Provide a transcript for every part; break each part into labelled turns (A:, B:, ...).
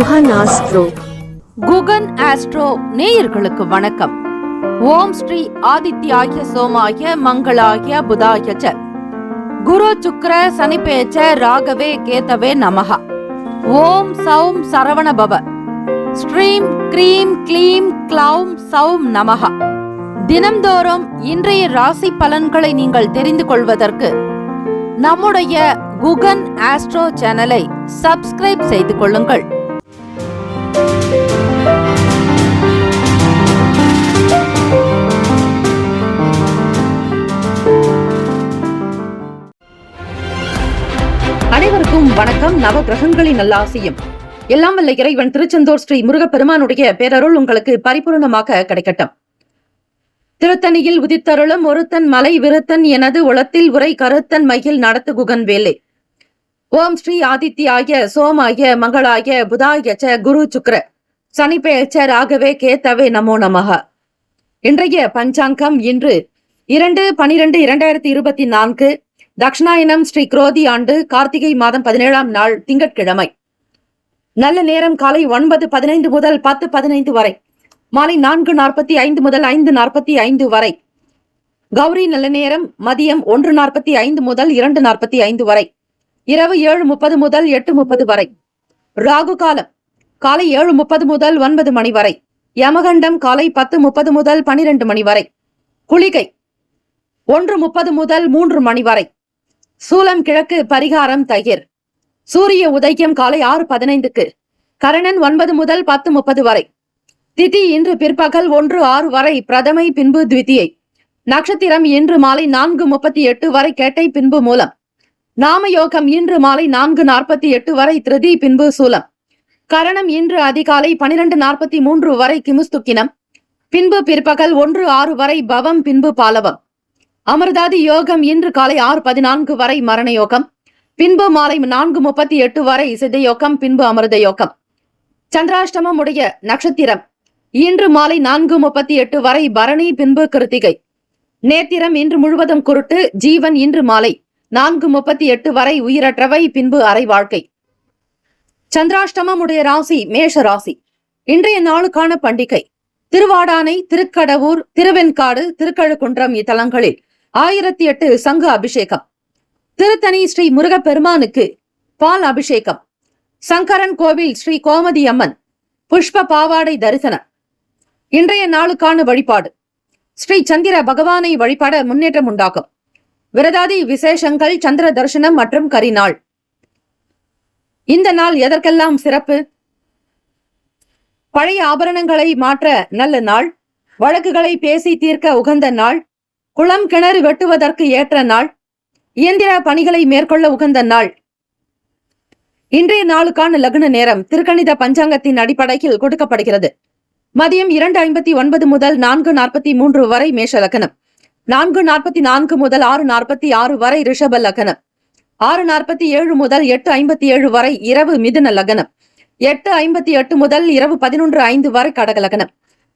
A: Guhan astro.
B: Guhan astro நேயர்களுக்கு வணக்கம். ஓம் ஸ்ரீ ஆதித்யாய சோமாய மங்களாய புதாய ச குரு சுக்ர சனிபேச்ச ராகவே கேதவே நமஹ. ஓம் சௌம் சரவண பவ. ஸ்ரீம் க்ரீம் க்ளீம் க்ளௌம் சௌம் நமஹ. தினம்தோறும் இன்றைய ராசி பலன்களை நீங்கள் தெரிந்து கொள்வதற்கு நம்முடைய குகன் ஆஸ்ட்ரோ சேனலை சப்ஸ்கிரைப் செய்து கொள்ளுங்கள். அனைவருக்கும் வணக்கம். நவ கிரகங்களின் நல்லாசியும் எல்லாம் வல்ல இறைவன் திருச்செந்தூர் ஸ்ரீ முருகப்பெருமானுடைய பேரருள் உங்களுக்கு பரிபூர்ணமாக கிடைக்கட்டும். திருத்தணியில் உதித்தருளும் ஒருத்தன் மலை விருத்தன் எனது உளத்தில் உரை கருத்தன் மயில் நடத்து குகன் வேலே. ஓம் ஸ்ரீ ஆதித்யாய சோமாய மங்களாய புதாய ச குரு சுக்ர சனிபேச்ச ராகவே கேத்தவே நமோ நமஹ. இன்றைய பஞ்சாங்கம் இன்று 2/12/2024 தக்ஷணாயனம் ஸ்ரீ குரோதி ஆண்டு கார்த்திகை மாதம் 17ஆம் நாள் திங்கட்கிழமை. நல்ல நேரம் காலை 9:15 முதல் 10:15 வரை, மாலை 4:45 முதல் 5:45 வரை. கௌரி நல்ல நேரம் மதியம் 1:45 முதல் 2:45 வரை, இரவு 7:30 முதல் 8:30 வரை. ராகு காலம் காலை 7:30 முதல் 9 மணி வரை. யமகண்டம் காலை 10:30 முதல் 12 மணி வரை. குளிகை 1:30 முதல் 3 மணி வரை. சூலம் கிழக்கு, பரிகாரம் தயிர். சூரிய உதயம் காலை 6:15க்கு. கரணன் 9 முதல் 10:30 வரை. திதி இன்று பிற்பகல் 1:06 வரை பிரதமை, பின்பு த்விதியை. நட்சத்திரம் இன்று மாலை 4:38 வரை கேட்டை, பின்பு மூலம். நாமயோகம் இன்று மாலை 4:48 வரை திருதி, பின்பு சூலம். கரணம் இன்று அதிகாலை 12:43 வரை கிமுஸ்துக்கினம், பின்பு பிற்பகல் 1:06 வரை பவம், பின்பு பாலவம். அமிர்தாதி யோகம் இன்று காலை 6:14 வரை மரண யோகம், பின்பு மாலை 4:38 வரை சித்தயோகம், பின்பு அமிர்த யோகம். சந்திராஷ்டமம் உடைய நட்சத்திரம் இன்று மாலை 4:38 வரை பரணி, பின்பு கிருத்திகை. நேத்திரம் இன்று முழுவதும் குருட்டு. ஜீவன் இன்று மாலை 4:38 வரை உயிரற்றவை, பின்பு அரை வாழ்க்கை. சந்திராஷ்டமம் உடைய ராசி மேஷ ராசி. இன்றைய நாளுக்கான பண்டிகை திருவாடானை, திருக்கடவூர், திருவெண்காடு, திருக்கழுக்குன்றம் இத்தலங்களில் 1008 சங்கு அபிஷேகம். திருத்தணி ஸ்ரீ முருகப்பெருமானுக்கு பால் அபிஷேகம். சங்கரன் கோவில் ஸ்ரீ கோமதி அம்மன் புஷ்ப பாவாடை தரிசனம். இன்றைய நாளுக்கான வழிபாடு ஸ்ரீ சந்திர பகவானை வழிபாட முன்னேற்றம் உண்டாகும். விரதாதி விசேஷங்கள், சந்திர தரிசனம் மற்றும் கரிநாள். இந்த நாள் எதற்கெல்லாம் சிறப்பு? பழைய ஆபரணங்களை மாற்ற நல்ல நாள். வழக்குகளை பேசி தீர்க்க உகந்த நாள். குளம் கிணறு வெட்டுவதற்கு ஏற்ற நாள். இயந்திர பணிகளை மேற்கொள்ள உகந்த நாள். இன்றைய நாளுக்கான லக்ன நேரம் திருக்கணித பஞ்சாங்கத்தின் அடிப்படையில் கொடுக்கப்படுகிறது. மதியம் 2:59 முதல் 4:43 வரை மேஷ லக்னம். 4:44 முதல் 6:46 வரை ரிஷப லக்னம். 6:47 முதல் 8:57 வரை இரவு மிதுன லக்னம். 8:58 முதல் இரவு 11:05 வரை கடக லக்னம்.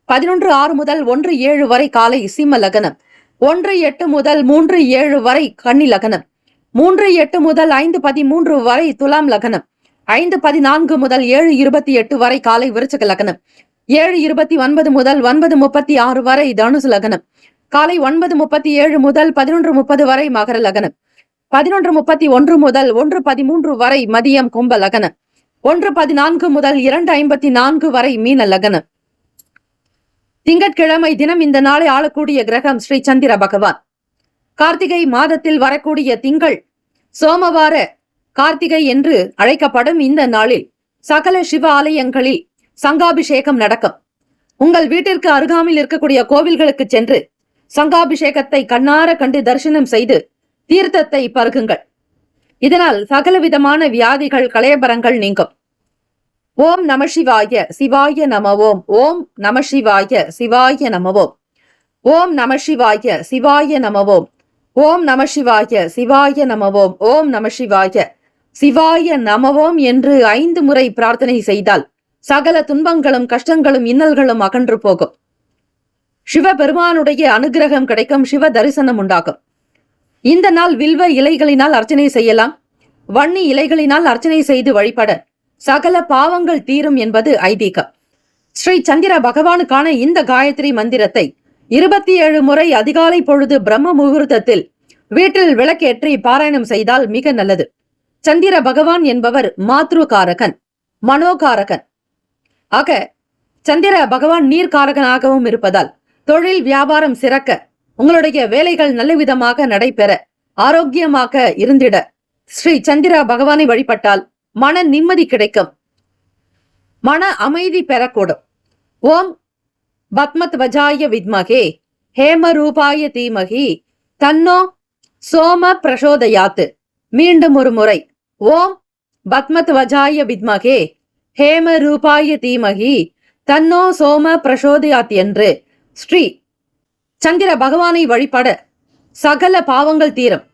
B: 11:06 முதல் 1:07 வரை காலை சிம்ம லக்னம். 1:08 முதல் 3:07 வரை கன்னி லக்னம். 3:08 முதல் 5:13 வரை துலாம் லக்னம். 5:14 முதல் 7:28 வரை காலை விருச்சக லக்னம். 7:29 முதல் 9:36 வரை தனுசு லக்னம். காலை 9:37 முதல் 11:30 வரை மகர லக்னம். 11:31 முதல் 1:13 வரை மதியம் கும்ப லக்னம். 1:14 முதல் 2:54 வரை மீன லக்னம். திங்கட்கிழமை தினம் இந்த நாளை ஆளக்கூடிய கிரகம் ஸ்ரீ சந்திர பகவான். கார்த்திகை மாதத்தில் வரக்கூடிய திங்கள் சோமவார கார்த்திகை என்று அழைக்கப்படும் இந்த நாளில் சகல சிவ ஆலயங்களில் சங்காபிஷேகம் நடக்கும். உங்கள் வீட்டிற்கு அருகாமையில் இருக்கக்கூடிய கோவில்களுக்கு சென்று சங்காபிஷேகத்தை கண்ணார கண்டு தரிசனம் செய்து தீர்த்தத்தை பருகுங்கள். இதனால் சகல விதமான வியாதிகள், களையபரங்கள் நீங்கும். ஓம் நம சிவாய சிவாய நம ஓம். ஓம் நம சிவாய சிவாய நம ஓம். ஓம் நம சிவாய சிவாய நம ஓம். ஓம் நம சிவாய சிவாய நம ஓம். ஓம் நம சிவாய சிவாய நம ஓம் என்று 5 முறை பிரார்த்தனை செய்தால் சகல துன்பங்களும், கஷ்டங்களும், இன்னல்களும் அகன்று போகும். சிவபெருமானுடைய அனுகிரகம் கிடைக்கும். சிவ தரிசனம் உண்டாகும். இந்த நாள் வில்வ இலைகளினால் அர்ச்சனை செய்யலாம். வன்னி இலைகளினால் அர்ச்சனை செய்து வழிபட சகல பாவங்கள் தீரும் என்பது ஐதீகம். ஸ்ரீ சந்திர பகவானுக்கான இந்த காயத்ரி மந்திரத்தை 27 முறை அதிகாலை பொழுது பிரம்ம முகூர்த்தத்தில் வீட்டில் விளக்கேற்றி பாராயணம் செய்தால் மிக நல்லது. சந்திர பகவான் என்பவர் மாத்ருகாரகன், மனோகாரகன். ஆக சந்திர பகவான் நீர்காரகனாகவும் இருப்பதால் தொழில் வியாபாரம் சிறக்க, உங்களுடைய வேலைகள் நல்ல விதமாக நடைபெற, ஆரோக்கியமாக இருந்திட ஸ்ரீ சந்திர பகவானை வழிபட்டால் மன நிம்மதி கிடைக்கும், மன அமைதி பெறக்கூடும். ஓம் பத்மத்வஜாய வித்மகே ஹேமரூபாய தீமகி தன்னோ சோம பிரசோதயாத்து. மீண்டும் ஒரு முறை, ஓம் பத்மத்வஜாய வித்மகே ஹேமரூபாய தீமகி தன்னோ சோம பிரசோதயாத் என்று ஸ்ரீ சந்திர பகவானை வழிபட சகல பாவங்கள் தீரும்,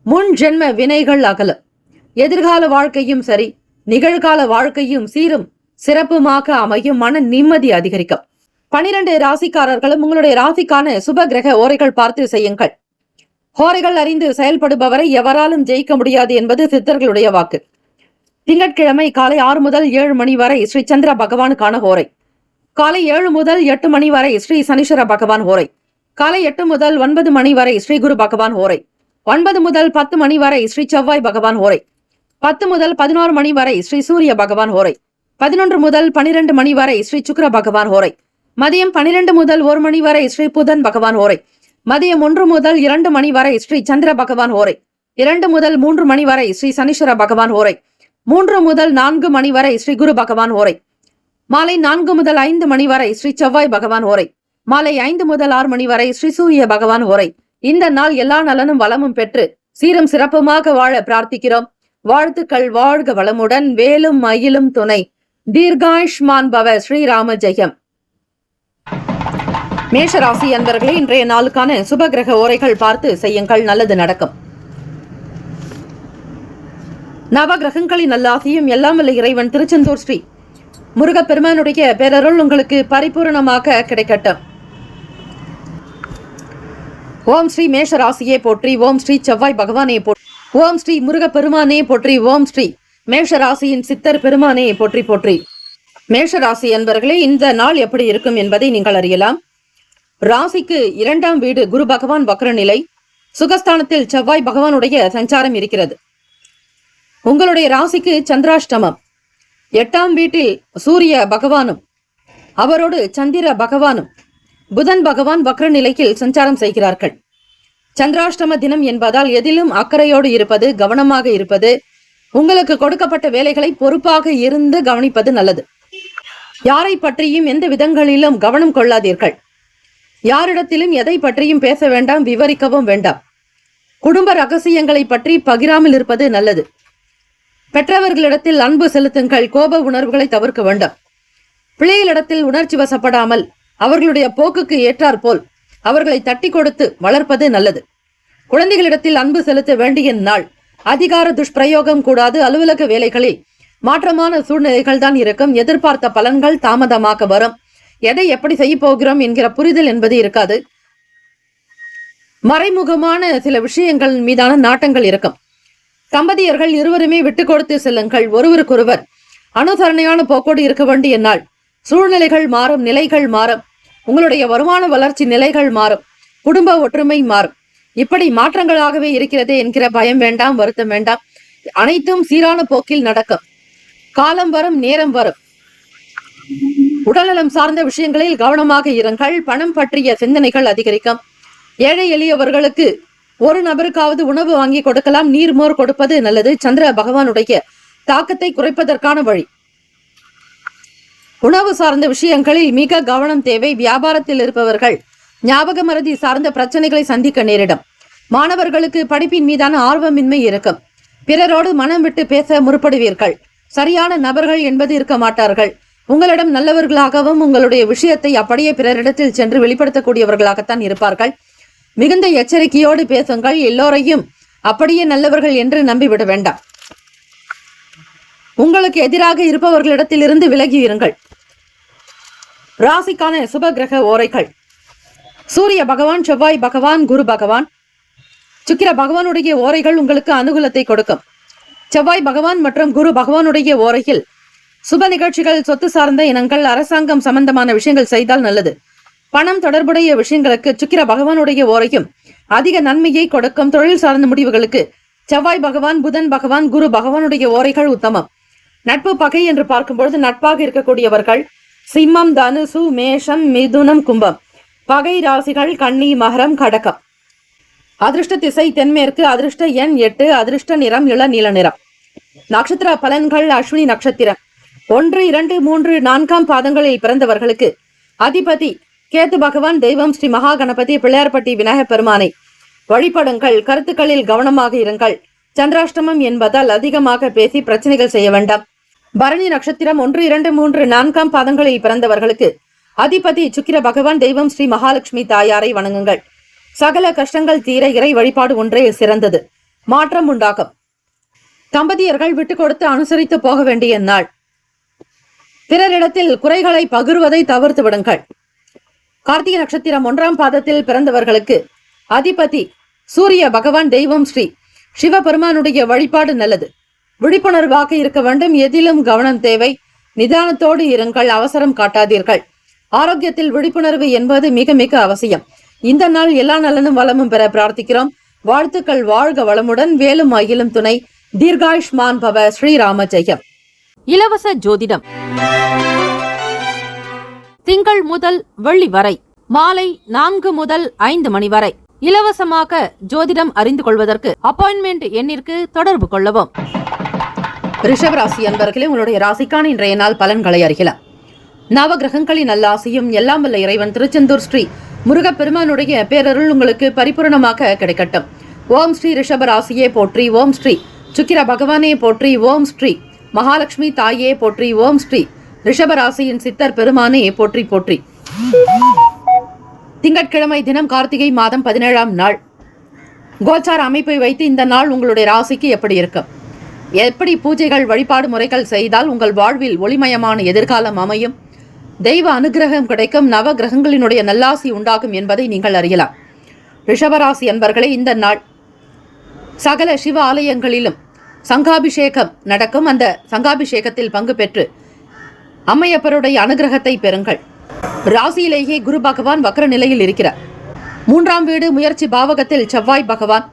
B: முன் ஜென்ம வினைகள் அகலும், எதிர்கால வாழ்க்கையும் சரி நிகழ்கால வாழ்க்கையும் சீரும் சிறப்புமாக அமையும், மன நிம்மதி அதிகரிக்கும். 12 ராசிக்காரர்களும் உங்களுடைய ராசிக்கான சுப கிரக ஓரைகள் பார்த்து செய்யுங்கள். ஹோரைகள் அறிந்து செயல்படுபவரை எவராலும் ஜெயிக்க முடியாது என்பது சித்தர்களுடைய வாக்கு. திங்கட்கிழமை காலை 6 முதல் 7 மணி வரை ஸ்ரீ சந்திர பகவானுக்கான ஹோரை. காலை 7 முதல் 8 மணி வரை ஸ்ரீ சனீஸ்வர பகவான் ஹோரை. காலை 8 முதல் 9 மணி வரை ஸ்ரீ குரு பகவான் ஹோரை. 9 முதல் 10 மணி வரை ஸ்ரீ செவ்வாய் பகவான் ஹோரை. 10 முதல் 11 மணி வரை ஸ்ரீ சூரிய பகவான் ஹோரை. 11 முதல் 12 மணி வரை ஸ்ரீ சுக்கிர பகவான் ஹோரை. மதியம் 12 முதல் 1 மணி வரை ஸ்ரீ புதன் பகவான் ஹோரை. மதியம் 1 முதல் 2 மணி வரை ஸ்ரீ சந்திர பகவான் ஹோரை. 2 முதல் 3 மணி வரை ஸ்ரீ சனீஸ்வர பகவான் ஹோரை. 3 முதல் 4 மணி வரை ஸ்ரீ குரு பகவான் ஹோரை. மாலை 4 முதல் 5 மணி வரை ஸ்ரீ செவ்வாய் பகவான் ஹோரை. மாலை 5 முதல் 6 மணி வரை ஸ்ரீ சூரிய பகவான் ஹோரை. இந்த நாள் எல்லா நலனும் வளமும் பெற்று சீரும் சிறப்புமாக வாழ பிரார்த்திக்கிறோம். வாழ்த்துக்கள். வாழ்க வளமுடன். வேலும் மயிலும் துணை. தீர்காயுஷ்மான் பவ. ஸ்ரீராம ஜெயம். மேஷராசி அன்பர்களே, இன்றைய நாளுக்கான சுப கிரக ஓரைகள் பார்த்து செய்யுங்கள், நல்லது நடக்கும். நவ கிரகங்களின் நல்லாசியும் எல்லாம் வல்ல இறைவன் திருச்செந்தூர் ஸ்ரீ முருகப்பெருமானுடைய பேரருள் உங்களுக்கு பரிபூர்ணமாக கிடைக்கட்டும். ஓம் ஸ்ரீ மேஷராசியே போற்றி. ஓம் ஸ்ரீ செவ்வாய் பகவானே போற்றி. ஓம் ஸ்ரீ முருகப்பெருமானே போற்றி. ஓம் ஸ்ரீ மேஷராசியின் சித்தர் பெருமானே போற்றி போற்றி. மேஷராசி என்பர்களே, இந்த நாள் எப்படி இருக்கும் என்பதை நீங்கள் அறியலாம். ராசிக்கு 2ஆம் வீடு குரு பகவான் வக்ர நிலை, சுகஸ்தானத்தில் செவ்வாய் பகவானுடைய சஞ்சாரம் இருக்கிறது. உங்களுடைய ராசிக்கு சந்திராஷ்டமம். 8ஆம் வீட்டில் சூரிய பகவானும் அவரோடு சந்திர பகவானும் புதன் பகவான் வக்ர நிலையில் சஞ்சாரம் செய்கிறார்கள். சந்திராஷ்டம தினம் என்பதால் எதிலும் அக்கறையோடு இருப்பது, கவனமாக இருப்பது, உங்களுக்கு கொடுக்கப்பட்ட வேலைகளை பொறுப்பாக இருந்து கவனிப்பது நல்லது. யாரை பற்றியும் எந்த விதங்களிலும் கவனம் கொள்ளாதீர்கள். யாரிடத்திலும் எதை பற்றியும் பேச வேண்டாம், விவரிக்கவும் வேண்டாம். குடும்ப ரகசியங்களை பற்றி பகிராமல் இருப்பது நல்லது. பெற்றவர்களிடத்தில் அன்பு செலுத்துங்கள். கோப உணர்வுகளை தவிர்க்க வேண்டாம். பிள்ளைகளிடத்தில் உணர்ச்சி வசப்படாமல் அவர்களுடைய போக்குக்கு ஏற்றாற் போல் அவர்களை தட்டி கொடுத்து வளர்ப்பது நல்லது. குழந்தைகளிடத்தில் அன்பு செலுத்த வேண்டிய நாள். அதிகார துஷ்பிரயோகம் கூடாது. அலுவலக வேலைகளில் மாற்றமான சூழ்நிலைகள் தான் இருக்கும். எதிர்பார்த்த பலன்கள் தாமதமாக வரும். எதை எப்படி செய்ய போகிறோம் என்கிற புரிதல் என்பது இருக்காது. மறைமுகமான சில விஷயங்கள் மீதான நாட்டங்கள் இருக்கும். தம்பதியர்கள் இருவருமே விட்டு கொடுத்து செல்லுங்கள். ஒருவருக்கொருவர் அனுசரணையான போக்கோடு இருக்க வேண்டிய நாள். சூழ்நிலைகள் மாறும், நிலைகள் மாறும். உங்களுடைய வருமான வளர்ச்சி நிலைகள் மாறும், குடும்ப ஒற்றுமை மாறும். இப்படி மாற்றங்களாகவே இருக்கிறதே என்கிற பயம் வேண்டாம், வருத்தம் வேண்டாம். அனைத்தும் சீரான போக்கில் நடக்கும். காலம் வரும், நேரம் வரும். உடல்நலம் சார்ந்த விஷயங்களில் கவனமாக இருங்கள். பணம் பற்றிய சிந்தனைகள் அதிகரிக்கும். ஏழை எளியவர்களுக்கு ஒரு நபருக்காவது உணவு வாங்கி கொடுக்கலாம். நீர்மோர் கொடுப்பது நல்லது. சந்திர பகவானுடைய தாக்கத்தை குறைப்பதற்கான வழி. உணவு சார்ந்த விஷயங்களில் மிக கவனம் தேவை. வியாபாரத்தில் இருப்பவர்கள் ஞாபக மறதி சார்ந்த பிரச்சனைகளை சந்திக்க நேரிடும். மாணவர்களுக்கு படிப்பின் மீதான ஆர்வமின்மை இருக்கும். பிறரோடு மனம் விட்டு பேச முற்படுவீர்கள். சரியான நபர்கள் என்பது இருக்க மாட்டார்கள். உங்களிடம் நல்லவர்களாகவும் உங்களுடைய விஷயத்தை அப்படியே பிறரிடத்தில் சென்று வெளிப்படுத்தக்கூடியவர்களாகத்தான் இருப்பார்கள். மிகுந்த எச்சரிக்கையோடு பேசுங்கள். எல்லோரையும் அப்படியே நல்லவர்கள் என்று நம்பிவிட வேண்டாம். உங்களுக்கு எதிராக இருப்பவர்களிடத்தில் இருந்து விலகி இருங்கள். ராசிக்கான சுப கிரக ஓரைகள். சூரிய பகவான், செவ்வாய் பகவான், குரு பகவான், சுக்கிர பகவானுடைய ஓரைகள் உங்களுக்கு அனுகூலத்தை கொடுக்கும். செவ்வாய் பகவான் மற்றும் குரு பகவானுடைய ஓரையில் சுப நிகழ்ச்சிகள், சொத்து சார்ந்த இனங்கள், அரசாங்கம் சம்பந்தமான விஷயங்கள் செய்தால் நல்லது. பணம் தொடர்புடைய விஷயங்களுக்கு சுக்கிர பகவானுடைய ஓரையும் அதிக நன்மையை கொடுக்கும். தொழில் சார்ந்த முடிவுகளுக்கு செவ்வாய் பகவான், புதன் பகவான், குரு பகவானுடைய ஓரைகள் உத்தமம். நட்பு பகை என்று பார்க்கும்பொழுது நட்பாக இருக்கக்கூடியவர்கள் சிம்மம், தனுசு, மேஷம், மிதுனம், கும்பம். பகை ராசிகள் கன்னி, மகரம், கடகம். அதிர்ஷ்ட திசை தென்மேற்கு. அதிர்ஷ்ட எண் 8. அதிர்ஷ்ட நிறம் இளநீல நிறம். நட்சத்திர பலன்கள். அஸ்வினி நட்சத்திரம் 1, 2, 3, 4 பாதங்களில் பிறந்தவர்களுக்கு அதிபதி கேத்து பகவான். தெய்வம் ஸ்ரீ மகா கணபதி பிள்ளையார்பட்டி விநாயகப் பெருமானை வழிபடுங்கள். கருத்துக்களில் கவனமாக இருங்கள். சந்திராஷ்டமம் என்பதால் அதிகமாக பேசி பிரச்சனைகள் செய்ய வேண்டாம். பரணி நட்சத்திரம் 1, 2, 3, 4 பாதங்களில் பிறந்தவர்களுக்கு அதிபதி சுக்கிர பகவான். தெய்வம் ஸ்ரீ மகாலட்சுமி தாயாரை வணங்குங்கள். சகல கஷ்டங்கள் தீர இறை வழிபாடு ஒன்றே சிறந்தது. மாற்றம் உண்டாகும். தம்பதியர்கள் விட்டு கொடுத்து அனுசரித்து போக வேண்டிய நாள். பிறரிடத்தில் குறைகளை பகிர்வதை தவிர்த்து விடுங்கள். கார்த்திகை நட்சத்திரம் 1 பாதத்தில் பிறந்தவர்களுக்கு அதிபதி சூரிய பகவான். தெய்வம் ஸ்ரீ சிவபெருமானுடைய வழிபாடு நல்லது. விழிப்புணர்வாக இருக்க வேண்டும். எதிலும் கவனம் தேவை. நிதானத்தோடு இருங்கள். அவசரம் காட்டாதீர்கள். ஆரோக்கியத்தில் விழிப்புணர்வு என்பது மிக மிக அவசியம். இந்த நாள் எல்லா நலனும் வளமும் பெற பிரார்த்திக்கிறோம். வாழ்த்துக்கள். வாழ்க வளமுடன். வேலும் அகிலும் துணை. தீர்காயுஷ்மான் பவ. ஸ்ரீராம ஜெயம்.
A: இலவச ஜோதிடம் திங்கள் முதல் வெள்ளி வரை மாலை 4 முதல் 5 மணி வரை இலவசமாக ஜோதிடம் அறிந்து கொள்வதற்கு அப்பாயின்மெண்ட் எண்ணிற்கு தொடர்பு கொள்ளவும்.
B: ரிஷபராசி அன்பர்களே, உங்களுடைய ராசிக்கான இன்றைய நாள் பலன்களை அறியலாம். நவகிரகங்களின் நல்லாசியும் எல்லாம் வல்ல இறைவன் திருச்செந்தூர் ஸ்ரீ முருகப்பெருமானுடைய பேரருள் உங்களுக்கு பரிபூரணமாக கிடைக்கட்டும். ஓம் ஸ்ரீ ரிஷபராசியே போற்றி. ஓம் ஸ்ரீ சுக்கிர பகவானே போற்றி. ஓம் ஸ்ரீ மகாலட்சுமி தாயே போற்றி. ஓம் ஸ்ரீ ரிஷபராசியின் சித்தர் பெருமானே போற்றி போற்றி. திங்கட்கிழமை தினம் கார்த்திகை மாதம் 17ஆம் நாள். கோச்சார அமைப்பை வைத்து இந்த நாள் உங்களுடைய ராசிக்கு எப்படி இருக்கும், எப்படி பூஜைகள் வழிபாடு முறைகள் செய்தால் உங்கள் வாழ்வில் ஒளிமயமான எதிர்காலம் அமையும், தெய்வ அனுகிரகம் கிடைக்கும், நவ கிரகங்களினுடைய நல்லாசி உண்டாகும் என்பதை நீங்கள் அறியலாம். ரிஷபராசி அன்பர்களே, இந்த நாள் சகல சிவ ஆலயங்களிலும் சங்காபிஷேகம் நடக்கும். அந்த சங்காபிஷேகத்தில் பங்கு பெற்று அம்மையப்பருடைய அனுகிரகத்தை பெறுங்கள். ராசியிலேயே குரு பகவான் வக்ர நிலையில் இருக்கிறார். 3ஆம் வீடு முயற்சி பாவகத்தில் செவ்வாய் பகவான்,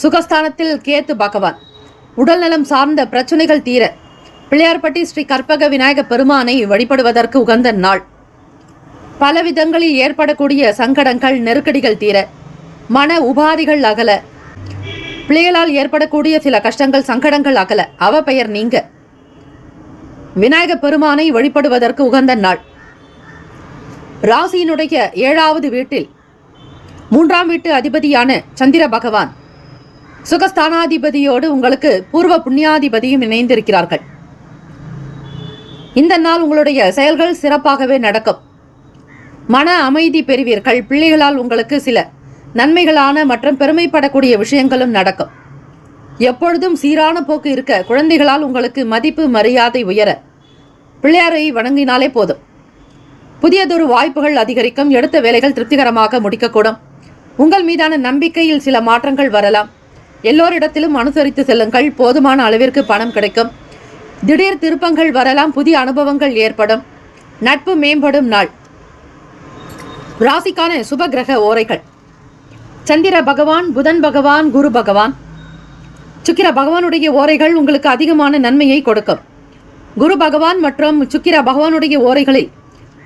B: சுகஸ்தானத்தில் கேத்து பகவான். உடல்நலம் சார்ந்த பிரச்சனைகள் தீர பிள்ளையார்பட்டி ஸ்ரீ கற்பக விநாயக பெருமானை வழிபடுவதற்கு உகந்த நாள். பலவிதங்களில் ஏற்படக்கூடிய சங்கடங்கள் நெருக்கடிகள் தீர, மன உபாதிகள் அகல, பிள்ளைகளால் ஏற்படக்கூடிய சில கஷ்டங்கள் சங்கடங்கள் அகல, அவ பெயர் நீங்க விநாயக பெருமானை வழிபடுவதற்கு உகந்த நாள். ராசியினுடைய 7வது வீட்டில் 3ஆம் வீட்டு அதிபதியான சந்திர பகவான் சுகஸ்தானாதிபதியோடு உங்களுக்கு பூர்வ புண்ணியாதிபதியும் இணைந்திருக்கிறார்கள். இந்த நாள் உங்களுடைய செயல்கள் சிறப்பாகவே நடக்கும். மன அமைதி பெறுவீர்கள். பிள்ளைகளால் உங்களுக்கு சில நன்மைகளான மற்றும் பெருமைப்படக்கூடிய விஷயங்களும் நடக்கும். எப்பொழுதும் சீரான போக்கு இருக்க, குழந்தைகளால் உங்களுக்கு மதிப்பு மரியாதை உயர பிள்ளையாரை வணங்கினாலே போதும். புதியதொரு வாய்ப்புகள் அதிகரிக்கும். எடுத்த வேலைகள் திருப்திகரமாக முடிக்கக்கூடும். உங்கள் மீதான நம்பிக்கையில் சில மாற்றங்கள் வரலாம். எல்லோரிடத்திலும் அனுசரித்து செல்லுங்கள். போதுமான அளவிற்கு பணம் கிடைக்கும். திடீர் திருப்பங்கள் வரலாம். புதிய அனுபவங்கள் ஏற்படும். நட்பு மேம்படும் நாள். ராசிக்கான சுப கிரக ஓரைகள்: சந்திர பகவான், புதன் பகவான், குரு பகவான். சுக்கிர பகவானுடைய ஓரைகள் உங்களுக்கு அதிகமான நன்மையை கொடுக்கும். குரு பகவான் மற்றும் சுக்கிர பகவானுடைய ஓரைகளில்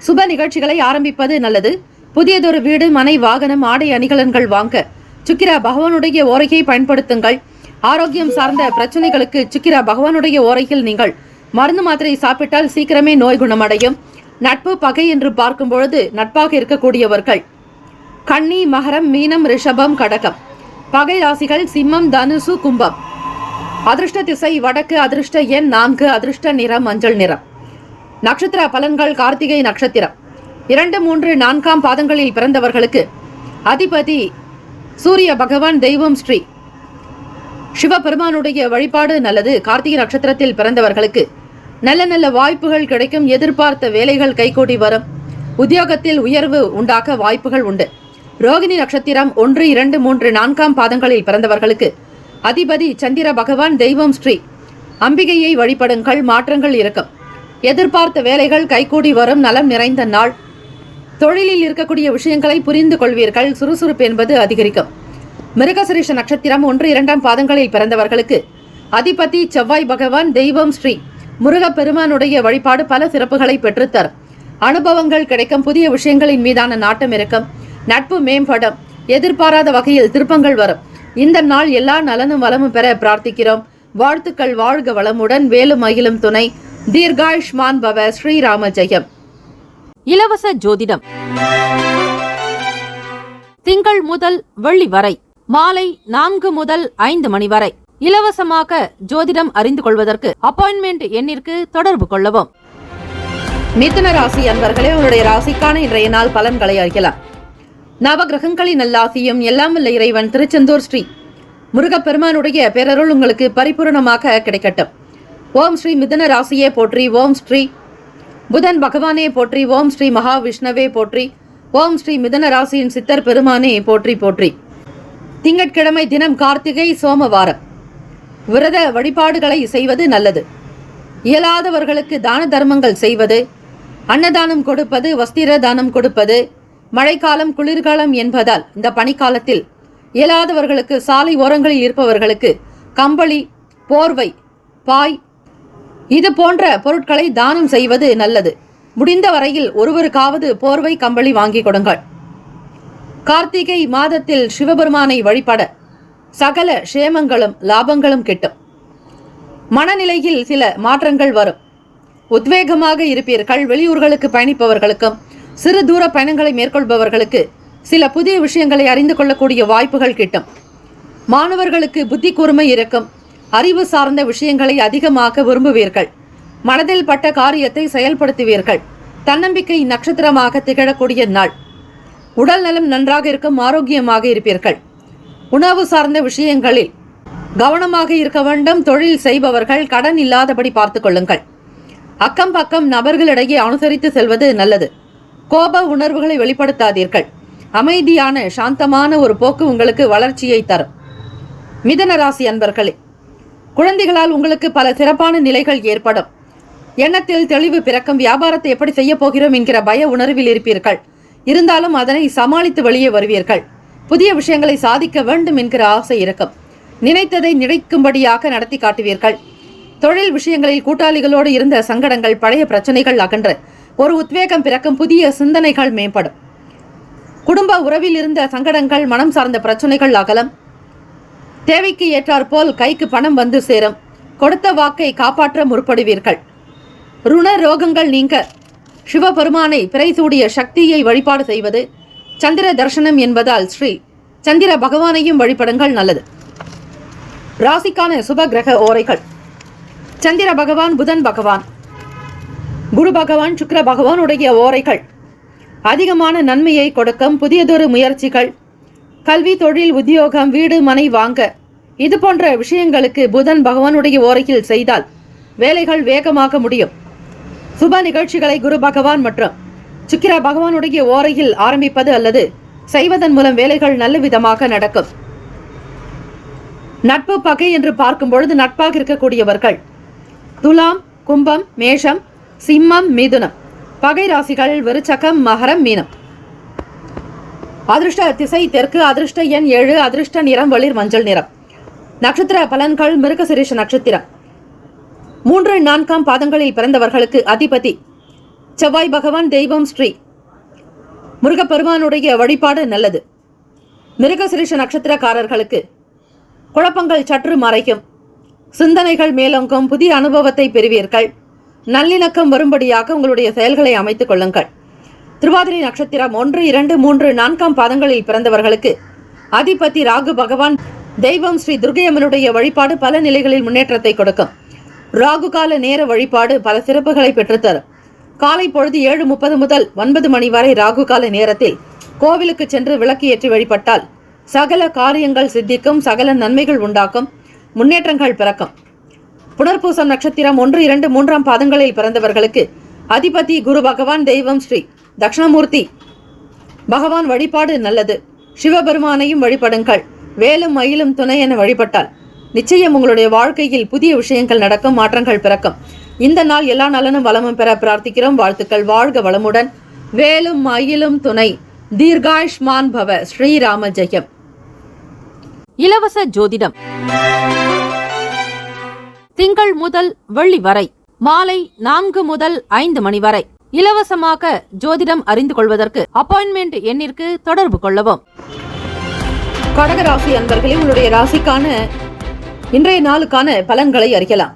B: சுப நிகழ்ச்சிகளை ஆரம்பிப்பது நல்லது. புதியதொரு வீடு, மனை, வாகனம், ஆடை அணிகலன்கள் வாங்க சுக்கிர பகவானுடைய ஓரையை பயன்படுத்துங்கள். ஆரோக்கியம் சார்ந்த பிரச்சனைகளுக்கு சுக்கிர பகவானுடைய ஓரையில் நீங்கள் மருந்து மாத்திரை சாப்பிட்டால் சீக்கிரமே நோய் குணமடையும். நட்பு பகை என்று பார்க்கும் பொழுது நட்பாக இருக்கக்கூடியவர்கள் கன்னி, மகரம், மீனம், ரிஷபம், கடகம். பகை ராசிகள் சிம்மம், தனுசு, கும்பம். அதிர்ஷ்ட திசை வடக்கு. அதிர்ஷ்ட எண் 4. அதிர்ஷ்ட நிறம் மஞ்சள் நிறம். நட்சத்திர பலன்கள்: கார்த்திகை நட்சத்திரம் 2, 3, 4 பாதங்களில் பிறந்தவர்களுக்கு அதிபதி சூரிய பகவான். தெய்வம் ஸ்ரீ சிவபெருமானுடைய வழிபாடு நல்லது. கார்த்திகை நட்சத்திரத்தில் பிறந்தவர்களுக்கு நல்ல நல்ல வாய்ப்புகள் கிடைக்கும். எதிர்பார்த்த வேலைகள் கைகூடி வரும். உத்தியோகத்தில் உயர்வு உண்டாக வாய்ப்புகள் உண்டு. ரோகிணி நட்சத்திரம் 1, 2, 3, 4 பாதங்களில் பிறந்தவர்களுக்கு அதிபதி சந்திர பகவான். தெய்வம் ஸ்ரீ அம்பிகையை வழிபடுங்கள். மாற்றங்கள் இருக்கும். எதிர்பார்த்த வேலைகள் கைகூடி வரும் நலம் நிறைந்த நாள். தொழிலில் இருக்கக்கூடிய விஷயங்களை புரிந்து கொள்வீர்கள். சுறுசுறுப்பு என்பது அதிகரிக்கும். மிருகசிரீஷ நட்சத்திரம் 1, 2 பாதங்களில் பிறந்தவர்களுக்கு அதிபதி செவ்வாய் பகவான். தெய்வம் ஸ்ரீ முருகப்பெருமானுடைய வழிபாடு பல சிறப்புகளை பெற்றுத்தரும். அனுபவங்கள் கிடைக்கும். புதிய விஷயங்களின் மீதான நாட்டம் இருக்கும். நட்பு மேம்படும். எதிர்பாராத வகையில் திருப்பங்கள் வரும். இந்த நாள் எல்லா நலனும் வளமும் பெற பிரார்த்திக்கிறோம். வாழ்த்துக்கள். வாழ்க வளமுடன். வேலும் மகிழும் துணை. தீர்காயுஷ்மான் பவ. ஸ்ரீராம ஜெயம்.
A: இலவச ஜோதிடம் திங்கள் முதல் வெள்ளி வரை மாலை 4 முதல் 5 மணி வரை இலவசமாக ஜோதிடம் அறிந்து கொள்வதற்கு அப்பாயின்மெண்ட் எண்ணிற்கு தொடர்பு கொள்ளவும்.
B: மிதுன ராசி அன்பர்களே, உங்களுடைய ராசிக்கான இன்றைய நாள் பலன்களை அறியலாம். நவகிரகங்களின் நல்லாசியும் எல்லாம் வல்ல இறைவன் திருச்செந்தூர் ஸ்ரீ முருகப்பெருமானுடைய பேரருள் உங்களுக்கு பரிபூர்ணமாக கிடைக்கட்டும். ஓம் ஸ்ரீ மிதுன ராசியே போற்றி. ஓம் ஸ்ரீ புதன் பகவானே போற்றி. ஓம் ஸ்ரீ மகாவிஷ்ணவே போற்றி. ஓம் ஸ்ரீ மிதுன ராசியின் சித்தர் பெருமானே போற்றி போற்றி. திங்கட்கிழமை தினம் கார்த்திகை சோமவாரம். விரத வழிபாடுகளை செய்வது நல்லது. இயலாதவர்களுக்கு தான தர்மங்கள் செய்வது, அன்னதானம் கொடுப்பது, வஸ்திர தானம் கொடுப்பது. மழைக்காலம் குளிர்காலம் என்பதால் இந்த பனிக்காலத்தில் இயலாதவர்களுக்கு, சாலை ஓரங்களில் இருப்பவர்களுக்கு கம்பளி, போர்வை, பாய் இது போன்ற பொருட்களை தானம் செய்வது நல்லது. முடிந்த வரையில் ஒருவருக்காவது போர்வை, கம்பளி வாங்கி கொடுங்கள். கார்த்திகை மாதத்தில் சிவபெருமானை வழிபட சகல க்ஷேமங்களும் லாபங்களும் கிட்டும். மனநிலையில் சில மாற்றங்கள் வரும். உத்வேகமாக இருப்பீர்கள். வெளியூர்களுக்கு பயணிப்பவர்களுக்கும் சிறு தூர பயணங்களை மேற்கொள்பவர்களுக்கு சில புதிய விஷயங்களை அறிந்து கொள்ளக்கூடிய வாய்ப்புகள் கிட்டும். மாணவர்களுக்கு புத்தி கூர்மை இருக்கும். அறிவு சார்ந்த விஷயங்களை அதிகமாக விரும்புவீர்கள். மனதில் பட்ட காரியத்தை செயல்படுத்துவீர்கள். தன்னம்பிக்கை நட்சத்திரமாக திகழக்கூடிய நாள். உடல் நலம் நன்றாக இருக்கும். ஆரோக்கியமாக இருப்பீர்கள். உணவு சார்ந்த விஷயங்களில் கவனமாக இருக்க வேண்டும். தொழில் செய்பவர்கள் கடன் இல்லாதபடி பார்த்து கொள்ளுங்கள். அக்கம் பக்கம் நபர்களிடையே அனுசரித்து செல்வது நல்லது. கோப உணர்வுகளை வெளிப்படுத்தாதீர்கள். அமைதியான சாந்தமான ஒரு போக்கு உங்களுக்கு வளர்ச்சியை தரும். மிதுன ராசி அன்பர்களே, குழந்தைகளால் உங்களுக்கு பல சிறப்பான நிலைகள் ஏற்படும். எண்ணத்தில் தெளிவு பிறக்கும். வியாபாரத்தை எப்படி செய்ய போகிறோம் என்கிற பய உணர்வில் இருப்பீர்கள். இருந்தாலும் அதனை சமாளித்து வெளியே வருவீர்கள். புதிய விஷயங்களை சாதிக்க வேண்டும் என்கிற ஆசை இருக்கும். நினைத்ததை நினைக்கும்படியாக நடத்தி காட்டுவீர்கள். தொழில் விஷயங்களில் கூட்டாளிகளோடு இருந்த சங்கடங்கள், பழைய பிரச்சனைகள் அகன்று ஒரு உத்வேகம் பிறக்கும். புதிய சிந்தனைகள் மேம்படும். குடும்ப உறவில் இருந்த சங்கடங்கள், மனம் சார்ந்த பிரச்சனைகள் அகலம். தேவைக்கு ஏற்றாற்போல் கைக்கு பணம் வந்து சேரும். கொடுத்த வாக்கை காப்பாற்ற முற்படுவீர்கள். ருண ரோகங்கள் நீங்க சிவபெருமானை பிறைசூடிய சக்தியை வழிபாடு செய்வது, சந்திர தர்சனம் என்பதால் ஸ்ரீ சந்திர பகவானையும் வழிபடுங்கள் நல்லது. ராசிக்கான சுப கிரக ஓரைகள். சந்திர பகவான், புதன் பகவான், குரு பகவான், சுக்கிர பகவானுடைய ஓரைகள் அதிகமான நன்மையை கொடுக்கும். புதியதொரு முயற்சிகள், கல்வி, தொழில், உத்தியோகம், வீடு, மனை வாங்க இது போன்ற விஷயங்களுக்கு புதன் பகவானுடைய ஓரையில் செய்தால் வேலைகள் வேகமாக முடியும். சுப நிகழ்ச்சிகளை குரு பகவான் மற்றும் சுக்கிர பகவானுடைய ஓரையில் ஆரம்பிப்பது அல்லது செய்வதன் மூலம் வேலைகள் நல்ல விதமாக நடக்கும். நட்பு பகை என்று பார்க்கும் பொழுது நட்பாக இருக்கக்கூடியவர்கள் துலாம், கும்பம், மேஷம், சிம்மம், மிதுனம். பகை ராசிகள் விருச்சகம், மகரம், மீனம். அதிர்ஷ்ட திசை தெற்கு. அதிர்ஷ்ட எண் 7. அதிர்ஷ்ட நிறம் வெளிர் மஞ்சள் நிறம். நட்சத்திர பலன்கள். மிருகசிரீஷ நட்சத்திரம் 3, 4 பாதங்களில் பிறந்தவர்களுக்கு அதிபதி செவ்வாய் பகவான். தெய்வம் ஸ்ரீ முருகப்பெருமானுடைய வழிபாடு நல்லது. மிருகசிரீஷ நட்சத்திரக்காரர்களுக்கு குழப்பங்கள் சற்று மறைக்கும். சிந்தனைகள் மேலோங்கும். புதிய அனுபவத்தை பெறுவீர்கள். நல்லிணக்கம் வரும்படியாக உங்களுடைய செயல்களை அமைத்துக் கொள்ளுங்கள். திருவாதிரை நட்சத்திரம் 1, 2, 3, 4 பாதங்களில் பிறந்தவர்களுக்கு அதிபதி ராகு பகவான். தெய்வம் ஸ்ரீ துர்க்கையம்மனுடைய வழிபாடு பல நிலைகளில் முன்னேற்றத்தை கொடுக்கும். ராகு கால நேர வழிபாடு பல சிறப்புகளை பெற்றுத்தரும். காலை பொழுது 7:30 முதல் 9 மணி வரை ராகு கால நேரத்தில் கோவிலுக்கு சென்று விளக்கு ஏற்றி வழிபட்டால் சகல காரியங்கள் சித்திக்கும். சகல நன்மைகள் உண்டாக்கும். முன்னேற்றங்கள் பிறக்கும். புனர்பூசம் நட்சத்திரம் 1, 2, 3 பாதங்களில் பிறந்தவர்களுக்கு அதிபதி குரு பகவான். தெய்வம் ஸ்ரீ தட்சிணாமூர்த்தி பகவான் வழிபாடு நல்லது. சிவபெருமானையும் வழிபடுங்கள். வேலும் மயிலும் துணை என வழிபட்டால் நிச்சயம் உங்களுடைய வாழ்க்கையில் புதிய விஷயங்கள் நடக்கும். மாற்றங்கள் பிறக்கும். இந்த நாள் எல்லா நலனும் வளமும் பெற பிரார்த்திக்கிறோம். வாழ்த்துக்கள். வாழ்க வளமுடன். வேலும் மயிலும் துணை. தீர்காயுஷ்மான் பவ. ஸ்ரீராம ஜெயம்.
A: இலவச ஜோதிடம் திங்கள் முதல் வெள்ளி வரை மாலை 4 முதல் 5 மணி வரை இலவசமாக ஜோதிடம் அறிந்து கொள்வதற்கு அப்பாயின்மெண்ட் எண்ணிற்கு தொடர்பு கொள்ளவும்.
B: கடகராசி அன்பர்களே, உங்களுடைய ராசிக்கான இன்றைய நாளுக்கான பலன்களை அறியலாம்.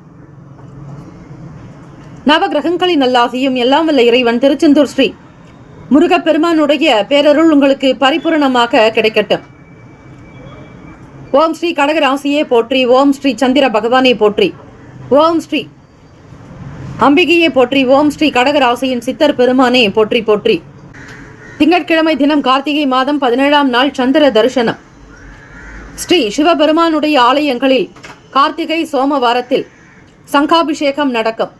B: நவகிரகங்களின் நல்லாசியும் எல்லாம் வல்ல இறைவன் திருச்செந்தூர் ஸ்ரீ முருகப்பெருமானுடைய பேரருள் உங்களுக்கு பரிபூரணமாக கிடைக்கட்டும். ஓம் ஸ்ரீ கடகராசியே போற்றி. ஓம் ஸ்ரீ சந்திர பகவானே போற்றி. ஓம் ஸ்ரீ அம்பிகையே போற்றி. ஓம் ஸ்ரீ கடகராசியின் சித்தர் பெருமானே போற்றி போற்றி. திங்கட்கிழமை தினம் கார்த்திகை மாதம் 17ஆம் நாள் சந்திர தரிசனம். ஸ்ரீ சிவபெருமானுடைய ஆலயங்களில் கார்த்திகை சோமவாரத்தில் சங்காபிஷேகம் நடக்கும்.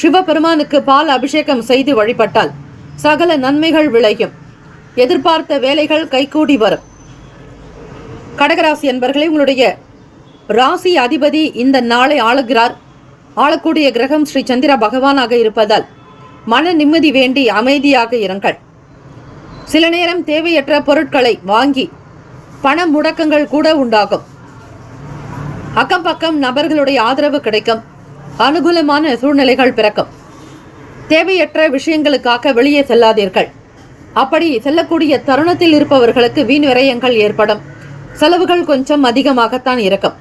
B: சிவபெருமானுக்கு பால் அபிஷேகம் செய்து வழிபட்டால் சகல நன்மைகள் விளையும். எதிர்பார்த்த வேலைகள் கைகூடி வரும். கடகராசி என்பர்களே, உங்களுடைய ராசி அதிபதி இந்த நாளை ஆளுகிறார். ஆளக்கூடிய கிரகம் ஸ்ரீ சந்திர பகவானாக இருப்பதால் மன நிம்மதி வேண்டி அமைதியாக இருங்கள். சில நேரம் தேவையற்ற பொருட்களை வாங்கி பண முடக்கங்கள் கூட உண்டாகும். அக்கம் பக்கம் நபர்களுடைய ஆதரவு கிடைக்கும். அனுகூலமான சூழ்நிலைகள் பிறக்கும். தேவையற்ற விஷயங்களுக்காக வெளியே செல்லாதீர்கள். அப்படி செல்லக்கூடிய தருணத்தில் இருப்பவர்களுக்கு வீண் விரயங்கள் ஏற்படும். செலவுகள் கொஞ்சம் அதிகமாகத்தான் இருக்கும்.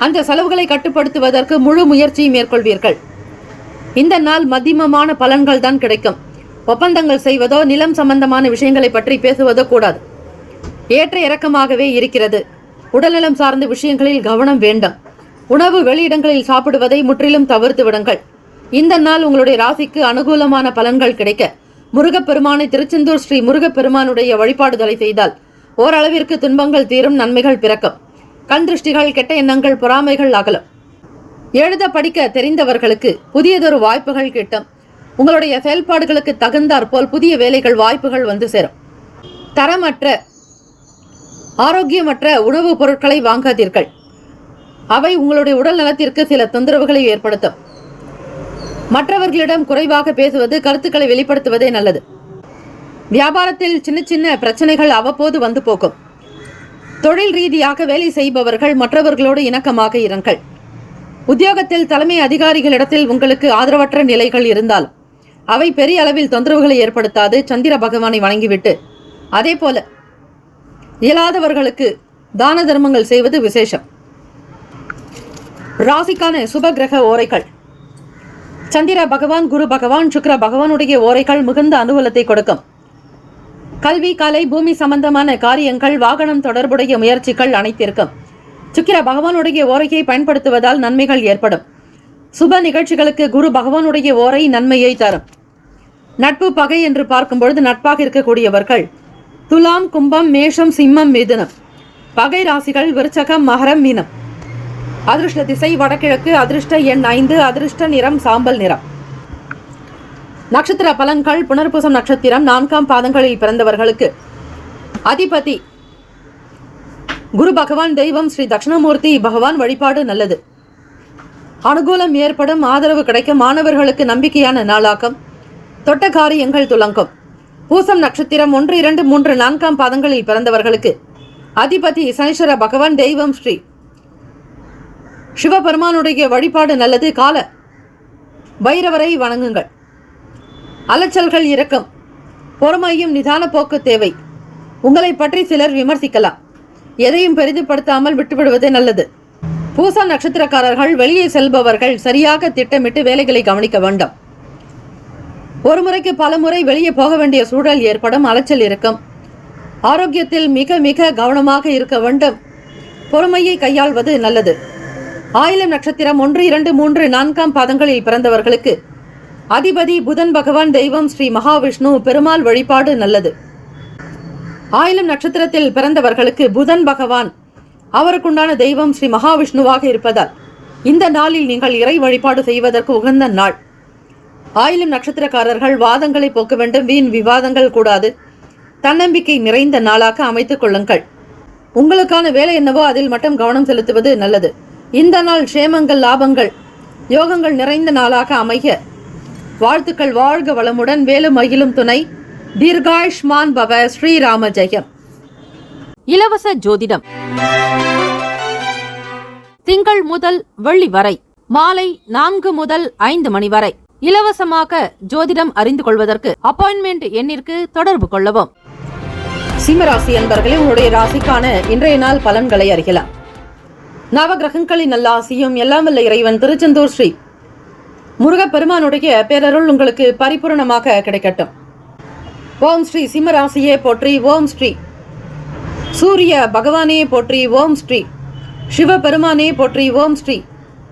B: அந்த செலவுகளை கட்டுப்படுத்துவதற்கு முழு முயற்சியை மேற்கொள்வீர்கள். இந்த நாள் மத்தியமமான பலன்கள் தான் கிடைக்கும். ஒப்பந்தங்கள் செய்வதோ நிலம் சம்பந்தமான விஷயங்களை பற்றி பேசுவதோ கூடாது. ஏற்ற இறக்கமாகவே இருக்கிறது. உடல்நலம் சார்ந்த விஷயங்களில் கவனம் வேண்டும். உணவு வெளியிடங்களில் சாப்பிடுவதை முற்றிலும் தவிர்த்து விடுங்கள். இந்த நாள் உங்களுடைய ராசிக்கு அனுகூலமான பலன்கள் கிடைக்க முருகப்பெருமானை திருச்செந்தூர் ஸ்ரீ முருகப்பெருமானுடைய வழிபாடுகளை செய்தால் ஓரளவிற்கு துன்பங்கள் தீரும், நன்மைகள் பிறக்கும். கண் திருஷ்டிகள், கெட்ட எண்ணங்கள், பொறாமைகள் அகலும். எழுத படிக்க தெரிந்தவர்களுக்கு புதியதொரு வாய்ப்புகள் கிட்டும். உங்களுடைய செயல்பாடுகளுக்கு தகுந்தாற் போல் புதிய வேலைகள் வாய்ப்புகள் வந்து சேரும். தரமற்ற ஆரோக்கியமற்ற உணவுப் பொருட்களை வாங்காதீர்கள். அவை உங்களுடைய உடல் நலத்திற்கு சில தொந்தரவுகளை ஏற்படுத்தும். மற்றவர்களிடம் குறைவாக பேசுவது, கருத்துக்களை வெளிப்படுத்துவதே நல்லது. வியாபாரத்தில் சின்ன சின்ன பிரச்சனைகள் அவ்வப்போது வந்து போகும். தொழில் ரீதியாக வேலை செய்பவர்கள் மற்றவர்களோடு இணக்கமாக இருங்கள். உத்தியோகத்தில் தலைமை அதிகாரிகளிடத்தில் உங்களுக்கு ஆதரவற்ற நிலைகள் இருந்தால் அவை பெரிய அளவில் தொந்தரவுகளை ஏற்படுத்தாது. சந்திர பகவானை வணங்கிவிட்டு அதே போல இயலாதவர்களுக்கு தான தர்மங்கள் செய்வது விசேஷம். ராசிக்கான சுப கிரக ஓரைகள். சந்திர பகவான், குரு பகவான், சுக்கிர பகவானுடைய ஓரைகள் மிகுந்த அனுகூலத்தை கொடுக்கும். கல்வி, கலை, பூமி சம்பந்தமான காரியங்கள், வாகனம் தொடர்புடைய முயற்சிகள் அனைத்திற்கும் சுக்கிர பகவானுடைய ஓரையை பயன்படுத்துவதால் நன்மைகள் ஏற்படும். சுப நிகழ்ச்சிகளுக்கு குரு பகவானுடைய ஓரை நன்மையை தரும். நட்பு, பகை என்று பார்க்கும்பொழுது நட்பாக இருக்கக்கூடியவர்கள் துலாம், கும்பம், மேஷம், சிம்மம், மிதுனம். பகை ராசிகள் விருச்சகம், மகரம், மீனம். அதிர்ஷ்ட திசை வடகிழக்கு. அதிர்ஷ்ட எண் 5. அதிர்ஷ்ட நிறம் சாம்பல் நிறம். நட்சத்திர பலன்கள். புனர்பூசம் நட்சத்திரம் 4ஆம் பாதங்களில் பிறந்தவர்களுக்கு அதிபதி குரு பகவான், தெய்வம் ஸ்ரீ தட்சிணாமூர்த்தி பகவான் வழிபாடு நல்லது. அனுகூலம் ஏற்படும். ஆதரவு கிடைக்கும். மாணவர்களுக்கு நம்பிக்கையான நாளாகும். தொட்ட காரியங்கள் துலங்கும். பூசம் நட்சத்திரம் 1, 2, 3, 4ஆம் பாதங்களில் பிறந்தவர்களுக்கு அதிபதி சனீஸ்வர பகவான், தெய்வம் ஸ்ரீ சிவபெருமானுடைய வழிபாடு நல்லது. கால பைரவரை வணங்குங்கள். அலைச்சல்கள் இருக்கும். பொறுமையும் நிதான போக்கு தேவை. உங்களை பற்றி சிலர் விமர்சிக்கலாம். எதையும் பெரிதுபடுத்தாமல் விட்டுவிடுவதே நல்லது. பூசம் நட்சத்திரக்காரர்கள், வெளியே செல்பவர்கள் சரியாக திட்டமிட்டு வேலைகளை கவனிக்க வேண்டும். ஒரு முறைக்கு பல முறை வெளியே போக வேண்டிய சூழல் ஏற்படும். அலைச்சல் இருக்கும். ஆரோக்கியத்தில் மிக மிக கவனமாக இருக்க வேண்டும். பொறுமையை கையாள்வது நல்லது. ஆயிலம் நட்சத்திரம் 1, 2, 3, 4ஆம் பாதங்களில் பிறந்தவர்களுக்கு அதிபதி புதன் பகவான், தெய்வம் ஸ்ரீ மகாவிஷ்ணு பெருமாள் வழிபாடு நல்லது. ஆயிலம் நட்சத்திரத்தில் பிறந்தவர்களுக்கு புதன் பகவான் அவருக்குண்டான தெய்வம் ஸ்ரீ மகாவிஷ்ணுவாக இருப்பதால் இந்த நாளில் நீங்கள் இறை வழிபாடு செய்வதற்கு உகந்த நாள். ஆயிலம் நட்சத்திரக்காரர்கள் வாதங்களை போக்க வேண்டும். வீண் விவாதங்கள் கூடாது. தன்னம்பிக்கை நிறைந்த நாளாக அமைத்துக் கொள்ளுங்கள். உங்களுக்கான வேலை என்னவோ அதில் மட்டும் கவனம் செலுத்துவது நல்லது. இந்த நாள் க்ஷேமங்கள், லாபங்கள் யோகங்கள் நிறைந்த நாளாக அமைய வாழ்த்துக்கள். வாழ்க வளமுடன். வேலும் மகிழும் துணை. தீர்காயுஷ்மான் பவ. ஸ்ரீராம ஜெயம்.
A: இலவச ஜோதிடம் திங்கள் முதல் வெள்ளி வரை மாலை 4 முதல் 5 மணி வரை. இலவசமாக ஜோதிடம் அறிந்து கொள்வதற்கு அப்பாயின்மெண்ட் எண்ணிற்கு தொடர்பு கொள்ளவும்.
B: சிம்மராசி அன்பர்களே, உங்களுடைய ராசிக்கான இன்றைய நாள் பலன்களை அறியலாம். நவகிரகங்களின் நல்லாசியும் எல்லாம் வல்ல இறைவன் திருச்செந்தூர் ஸ்ரீ முருகப்பெருமானுடைய பேரருள் உங்களுக்கு பரிபூரணமாக கிடைக்கட்டும். ஓம் ஸ்ரீ சிம்மராசியே போற்றி. ஓம் ஸ்ரீ சூரிய பகவானே போற்றி. ஓம் ஸ்ரீ சிவபெருமானே போற்றி. ஓம் ஸ்ரீ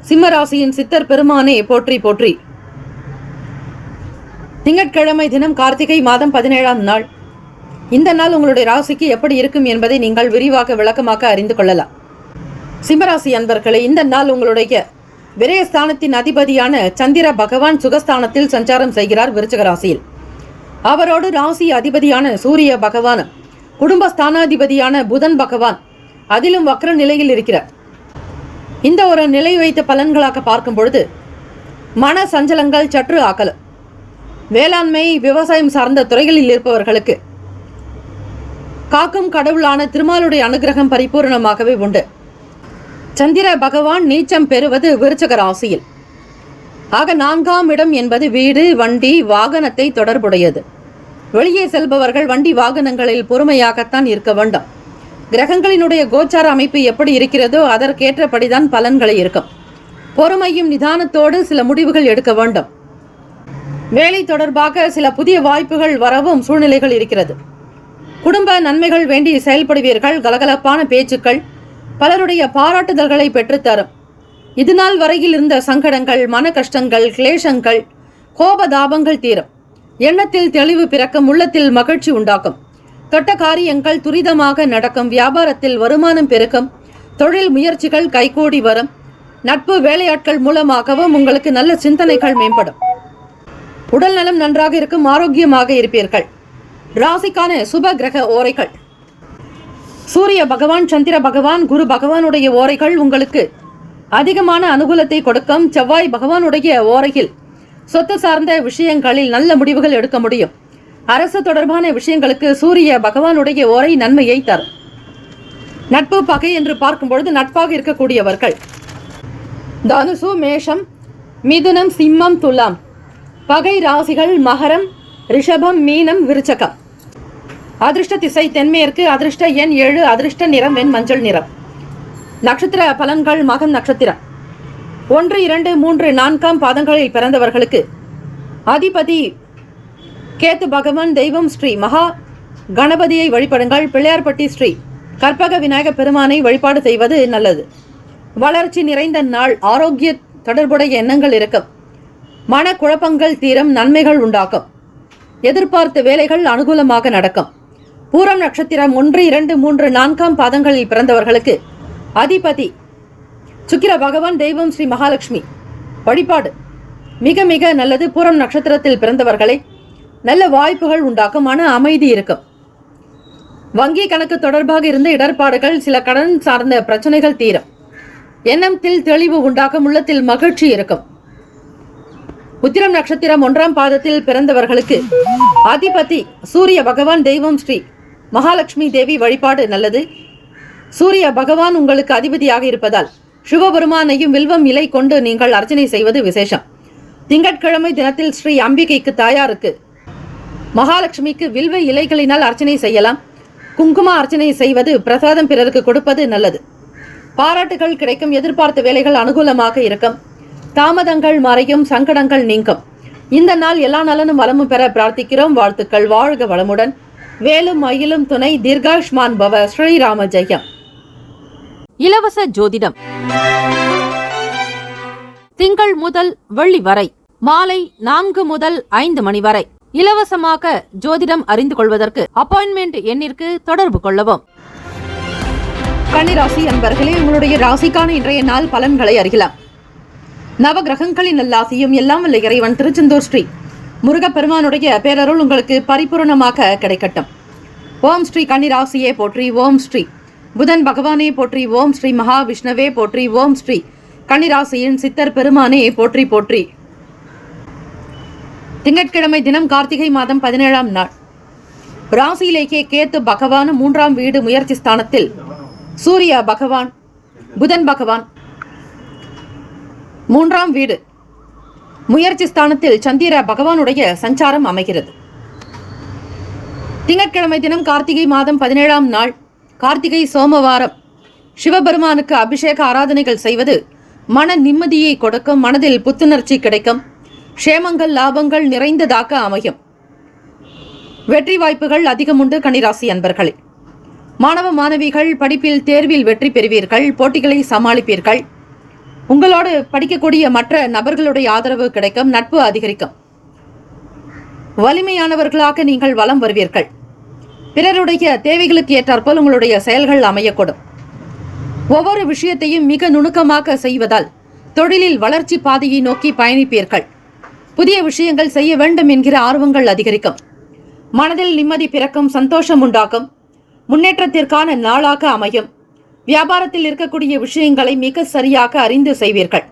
B: சிம்மராசியின் சித்தர் பெருமானே போற்றி போற்றி. திங்கட்கிழமை தினம் கார்த்திகை மாதம் 17ஆம் நாள். இந்த நாள் உங்களுடைய ராசிக்கு எப்படி இருக்கும் என்பதை நீங்கள் விரிவாக விளக்கமாக அறிந்து கொள்ளலாம். சிம்மராசி அன்பர்களே, இந்த நாள் உங்களுடைய விரயஸ்தானத்தின் அதிபதியான சந்திர பகவான் சுகஸ்தானத்தில் சஞ்சாரம் செய்கிறார் விருச்சிக ராசியில். அவரோடு ராசி அதிபதியான சூரிய பகவான், குடும்பஸ்தானாதிபதியான புதன் பகவான் அதிலும் வக்ர நிலையில் இருக்கிறார். இந்த ஒரு நிலை வைத்த பலன்களாக பார்க்கும் பொழுது மன சஞ்சலங்கள் சற்று ஆகலும். வேளாண்மை விவசாயம் சார்ந்த துறைகளில் இருப்பவர்களுக்கு காக்கும் கடவுளான திருமாலுடைய அனுகிரகம் பரிபூர்ணமாகவே உண்டு. சந்திர பகவான் நீச்சம் பெறுவது விருச்சிக ராசியில். ஆக 4ஆம் இடம் என்பது வீடு, வண்டி, வாகனத்தை தொடர்புடையது. வெளியே செல்பவர்கள் வண்டி வாகனங்களில் பொறுமையாகத்தான் இருக்க வேண்டும். கிரகங்களினுடைய கோச்சார அமைப்பு எப்படி இருக்கிறதோ அதற்கேற்றபடிதான் பலன்களை இருக்கும். பொறுமையும் நிதானத்தோடு சில முடிவுகள் எடுக்க வேண்டும். வேலை தொடர்பாக சில புதிய வாய்ப்புகள் வரவும் சூழ்நிலைகள் இருக்கிறது. குடும்ப நன்மைகள் வேண்டி செயல்படுவீர்கள். கலகலப்பான பேச்சுக்கள் பலருடைய பாராட்டுதல்களை பெற்றுத்தரும். இதுநாள் வரையில் இருந்த சங்கடங்கள், மன கஷ்டங்கள், கிளேசங்கள், கோபதாபங்கள் தீரும். எண்ணத்தில் தெளிவு பிறக்கும். உள்ளத்தில் மகிழ்ச்சி உண்டாக்கும். தொட்ட காரியங்கள் துரிதமாக நடக்கும். வியாபாரத்தில் வருமானம் பெருக்கும். தொழில் முயற்சிகள் கைகூடி வரும். நட்பு வேலையாட்கள் மூலமாகவும் உங்களுக்கு நல்ல சிந்தனைகள் மேம்படும். உடல் நலம் நன்றாக இருக்கும். ஆரோக்கியமாக இருப்பீர்கள். ராசிக்கான சுப கிரக ஓரைகள். சூரிய பகவான், சந்திர பகவான், குரு பகவானுடைய ஓரைகள் உங்களுக்கு அதிகமான அனுகூலத்தை கொடுக்கும். செவ்வாய் பகவானுடைய ஓரையில் சொத்து சார்ந்த விஷயங்களில் நல்ல முடிவுகள் எடுக்க முடியும். அரசு தொடர்பான விஷயங்களுக்கு சூரிய பகவானுடைய ஓரை நன்மையை தரும். நட்பு பகை என்று பார்க்கும் பொழுது நட்பாக இருக்கக்கூடியவர்கள் தனுசு, மேஷம், மிதுனம், சிம்மம், துலாம். பகை ராசிகள் மகரம், ரிஷபம், மீனம், விருச்சகம். அதிர்ஷ்ட திசை தென்மேற்கு. அதிர்ஷ்ட எண் 7. அதிர்ஷ்ட நிறம் வெண் மஞ்சள் நிறம். நட்சத்திர பலன்கள். மகம் நட்சத்திரம் 1, 2, 3, 4ஆம் பாதங்களில் பிறந்தவர்களுக்கு அதிபதி கேத்து பகவான். தெய்வம் ஸ்ரீ மகா கணபதியை வழிபடுங்கள். பிள்ளையார்பட்டி ஸ்ரீ கற்பக விநாயக பெருமானை வழிபாடு செய்வது நல்லது. வளர்ச்சி நிறைந்த நாள். ஆரோக்கிய தொடர்புடைய எண்ணங்கள் இருக்கும். மன குழப்பங்கள் தீரும். நன்மைகள் உண்டாக்கும். எதிர்பார்த்த வேலைகள் அனுகூலமாக நடக்கும். பூரம் நட்சத்திரம் 1, 2, 3, 4ஆம் பாதங்களில் பிறந்தவர்களுக்கு அதிபதி சுக்கிர பகவான். தெய்வம் ஸ்ரீ மகாலட்சுமி வழிபாடு மிக மிக நல்லது. பூரம் நட்சத்திரத்தில் பிறந்தவர்களை நல்ல வாய்ப்புகள் உண்டாக்கும். மன அமைதி இருக்கும். வங்கி கணக்கு தொடர்பாக இருந்த இடர்பாடுகள், சில கடன் சார்ந்த பிரச்சனைகள் தீரும். எண்ணத்தில் தெளிவு உண்டாகும். உள்ளத்தில் மகிழ்ச்சி இருக்கும். உத்திரம் நட்சத்திரம் 1ஆம் பாதத்தில் பிறந்தவர்களுக்கு அதிபதி சூரிய பகவான். தெய்வம் ஸ்ரீ மகாலட்சுமி தேவி வழிபாடு நல்லது. சூரிய பகவான் உங்களுக்கு அதிபதியாக இருப்பதால் சிவபெருமானையும் வில்வம் இலை கொண்டு நீங்கள் அர்ச்சனை செய்வது விசேஷம். திங்கட்கிழமை தினத்தில் ஸ்ரீ அம்பிகைக்கு தாயாருக்கு, மகாலட்சுமிக்கு வில்வ இலைகளினால் அர்ச்சனை செய்யலாம். குங்கும அர்ச்சனை செய்வது, பிரசாதம் பிறருக்கு கொடுப்பது நல்லது. பாராட்டுகள் கிடைக்கும். எதிர்பார்த்த வேலைகள் அனுகூலமாக இருக்கும். தாமதங்கள் மறையும். சங்கடங்கள் நீங்கும். இந்த நாள் எல்லா நலனும் வளமும் பெற பிரார்த்திக்கிறோம். வாழ்த்துக்கள். வாழ்க வளமுடன். வேலும் மயிலும் துணை. தீர்காயுஷ்மான் பவ. ஸ்ரீராம ஜெயம்.
A: இலவச ஜோதிடம் திங்கள் முதல் வெள்ளி வரை மாலை 4 முதல் 5 மணி வரை. இலவசமாக ஜோதிடம் அறிந்து கொள்வதற்கு அப்பாயின்மெண்ட் எண்ணிற்கு தொடர்பு கொள்ளவும்.
B: கன்னிராசி அன்பர்களே, உங்களுடைய ராசிக்கான இன்றைய நாள் பலன்களை அறியலாம். நவகிரகங்களின் நல்லாசியும் எல்லாம் வல்ல இறைவன் திருச்செந்தூர் ஸ்ரீ முருகப்பெருமானுடைய பேரருள் உங்களுக்கு பரிபூரணமாக கிடைக்கட்டும். ஓம் ஸ்ரீ கன்னிராசியே போற்றி. ஓம் ஸ்ரீ புதன் பகவானே போற்றி. ஓம் ஸ்ரீ மகாவிஷ்ணுவே போற்றி. ஓம் ஸ்ரீ கன்னிராசியின் சித்தர் பெருமானே போற்றி போற்றி. திங்கட்கிழமை தினம் கார்த்திகை மாதம் 17ஆம் நாள். ராசியிலேயே கேத்து பகவான் 3ஆம் வீடு முயற்சி ஸ்தானத்தில், சூரிய பகவான் புதன் பகவான் 3ஆம் வீடு முயற்சி ஸ்தானத்தில் சந்திர பகவானுடைய சஞ்சாரம் அமைகிறது. திங்கட்கிழமை தினம் கார்த்திகை மாதம் 17ஆம் நாள், கார்த்திகை சோமவாரம். சிவபெருமானுக்கு அபிஷேக ஆராதனைகள் செய்வது மன நிம்மதியை கொடுக்கும், மனதில் புத்துணர்ச்சி கிடைக்கும், க்ஷேமங்கள் லாபங்கள் நிறைந்ததாக அமையும். வெற்றி வாய்ப்புகள் அதிகம் உண்டு கன்னிராசி அன்பர்களே. மாணவ மாணவிகள் படிப்பில் தேர்வில் வெற்றி பெறுவீர்கள், போட்டிகளை சமாளிப்பீர்கள். உங்களோடு படிக்கக்கூடிய மற்ற நபர்களுடைய ஆதரவு கிடைக்கும், நட்பு அதிகரிக்கும். வலிமையானவர்களாக நீங்கள் வலம் வருவீர்கள். பிறருடைய தேவைகளுக்கு ஏற்றாற்போல் உங்களுடைய செயல்கள் அமையக்கூடும். ஒவ்வொரு விஷயத்தையும் மிக நுணுக்கமாக செய்வதால் தொழிலில் வளர்ச்சி பாதையை நோக்கி பயணிப்பீர்கள். புதிய விஷயங்கள் செய்ய வேண்டும் என்கிற ஆர்வங்கள் அதிகரிக்கும். மனதில் நிம்மதி பிறக்கும், சந்தோஷம் உண்டாகும், முன்னேற்றத்திற்கான நாளாக அமையும். வியாபாரத்தில் இருக்கக்கூடிய விஷயங்களை மிக சரியாக அறிந்து செய்வீர்கள்.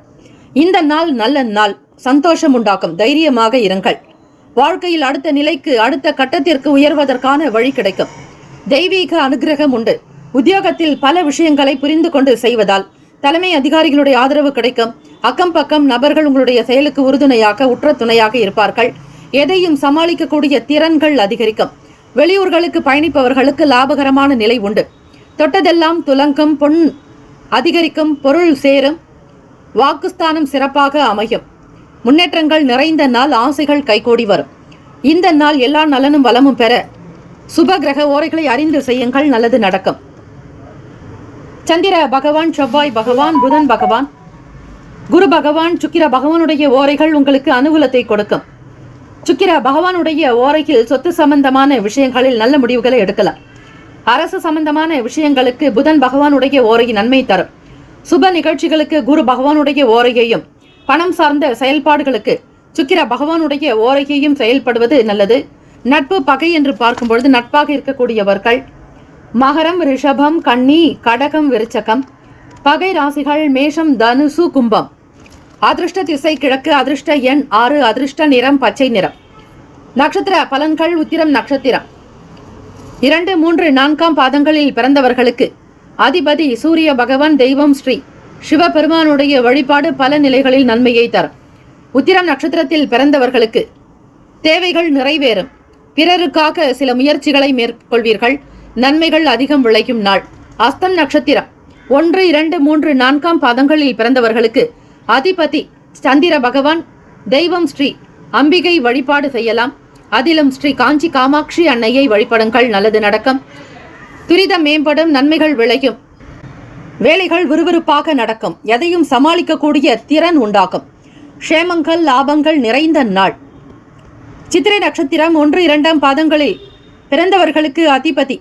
B: இந்த நாள் நல்ல நாள், சந்தோஷம் உண்டாக்கும். தைரியமாக இருங்கள். வாழ்க்கையில் அடுத்த நிலைக்கு, அடுத்த கட்டத்திற்கு உயர்வதற்கான வழி கிடைக்கும். தெய்வீக அனுகிரகம் உண்டு. உத்தியோகத்தில் பல விஷயங்களை புரிந்து கொண்டு செய்வதால் தலைமை அதிகாரிகளுடைய ஆதரவு கிடைக்கும். அக்கம் பக்கம் நபர்கள் உங்களுடைய செயலுக்கு உறுதுணையாக, உற்ற துணையாக இருப்பார்கள். எதையும் சமாளிக்கக்கூடிய திறன்கள் அதிகரிக்கும். வெளியூர்களுக்கு பயணிப்பவர்களுக்கு லாபகரமான நிலை உண்டு. தொட்டதெல்லாம் துலங்கும், பொன் அதிகரிக்கும், பொருள் சேரும், வாக்குஸ்தானம் சிறப்பாக அமையும். முன்னேற்றங்கள் நிறைந்த நாள், ஆசைகள் கைகூடி வரும். இந்த நாள் எல்லா நலனும் வளமும் பெற சுப கிரக ஓரைகளை அறிந்து செய்யுங்கள், நல்லது நடக்கும். சந்திர பகவான், செவ்வாய் பகவான், புதன் பகவான், குரு பகவான், சுக்கிர பகவானுடைய ஓரைகள் உங்களுக்கு அனுகூலத்தை கொடுக்கும். சுக்கிர பகவானுடைய ஓரையில் சொத்து சம்பந்தமான விஷயங்களில் நல்ல முடிவுகளை எடுக்கலாம். அரசு சம்பந்தமான விஷயங்களுக்கு புதன் பகவானுடைய ஓரை நன்மை தரும். சுப நிகழ்ச்சிகளுக்கு குரு பகவானுடைய ஓரையையும், பணம் சார்ந்த செயல்பாடுகளுக்கு சுக்கிர பகவானுடைய ஓரையையும் செயல்படுவது நல்லது. நட்பு பகை என்று பார்க்கும் பொழுது நட்பாக இருக்கக்கூடியவர்கள் மகரம், ரிஷபம், கன்னி, கடகம், விருச்சகம். பகை ராசிகள் மேஷம், தனுசு, கும்பம். அதிர்ஷ்ட திசை கிழக்கு, அதிர்ஷ்ட எண் 6, அதிர்ஷ்ட நிறம் பச்சை நிறம். நட்சத்திர பலன்கள். உத்திரம் நட்சத்திரம் 2, 3, 4ஆம் பாதங்களில் பிறந்தவர்களுக்கு அதிபதி சூரிய பகவான், தெய்வம் ஸ்ரீ சிவபெருமானுடைய வழிபாடு பல நிலைகளில் நன்மையை தரும். உத்திரம் நட்சத்திரத்தில் பிறந்தவர்களுக்கு தேவைகள் நிறைவேறும். பிறருக்காக சில முயற்சிகளை மேற்கொள்வீர்கள். நன்மைகள் அதிகம் விளையும் நாள். அஸ்தம் நட்சத்திரம் 1, 2, 3, 4ஆம் பாதங்களில் பிறந்தவர்களுக்கு அதிபதி சந்திர பகவான், தெய்வம் ஸ்ரீ அம்பிகை வழிபாடு செய்யலாம். அதிலும் ஸ்ரீ காஞ்சி காமாட்சி அன்னையை வழிபடுங்கள், நல்லது நடக்கும். துரிதம் மேம்படும், நன்மைகள் விளையும். வேலைகள் விறுவிறுப்பாக நடக்கும். எதையும் சமாளிக்கக்கூடிய திறன் உண்டாகும். க்ஷேமங்கள் லாபங்கள் நிறைந்த நாள். சித்திரை நட்சத்திரம் 1, 2ஆம் பாதங்களில் பிறந்தவர்களுக்கு அதிபதி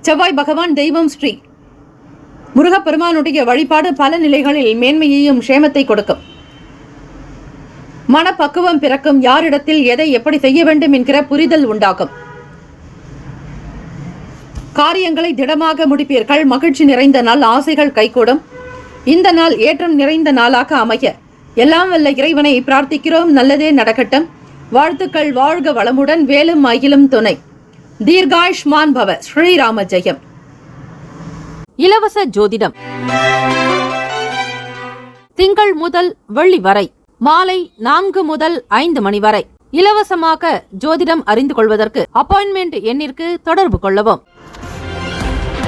B: செவ்வாய் பகவான், தெய்வம் ஸ்ரீ முருகப்பெருமானுடைய வழிபாடு பல நிலைகளில் மேன்மையையும் க்ஷேமத்தை கொடுக்கும். மனப்பக்குவம் பிறக்கும். யாரிடத்தில் எதை எப்படி செய்ய வேண்டும் என்கிற புரிதல் உண்டாகும். காரியங்களை திடமாக முடிப்பீர்கள். மகிழ்ச்சி நிறைந்த நாள், ஆசைகள் கைகூடும். இந்த நாள் ஏற்றம் நிறைந்த நாளாக அமைய எல்லாம் வல்ல இறைவனை பிரார்த்திக்கிறோம். நல்லதே நடக்கட்டும். வாழ்த்துக்கள். வாழ்க வளமுடன். வேலும் மயிலும் துணை. தீர்காயுஷ்மான் பவ. ஸ்ரீராம ஜெயம்.
A: இலவச ஜோதிடம் திங்கள் முதல் வெள்ளி வரை மாலை 4 முதல் 5 மணி வரை இலவசமாக ஜோதிடம் அறிந்து கொள்வதற்கு அப்பாயின்மெண்ட் எண்ணிற்கு தொடர்பு கொள்ளவும்.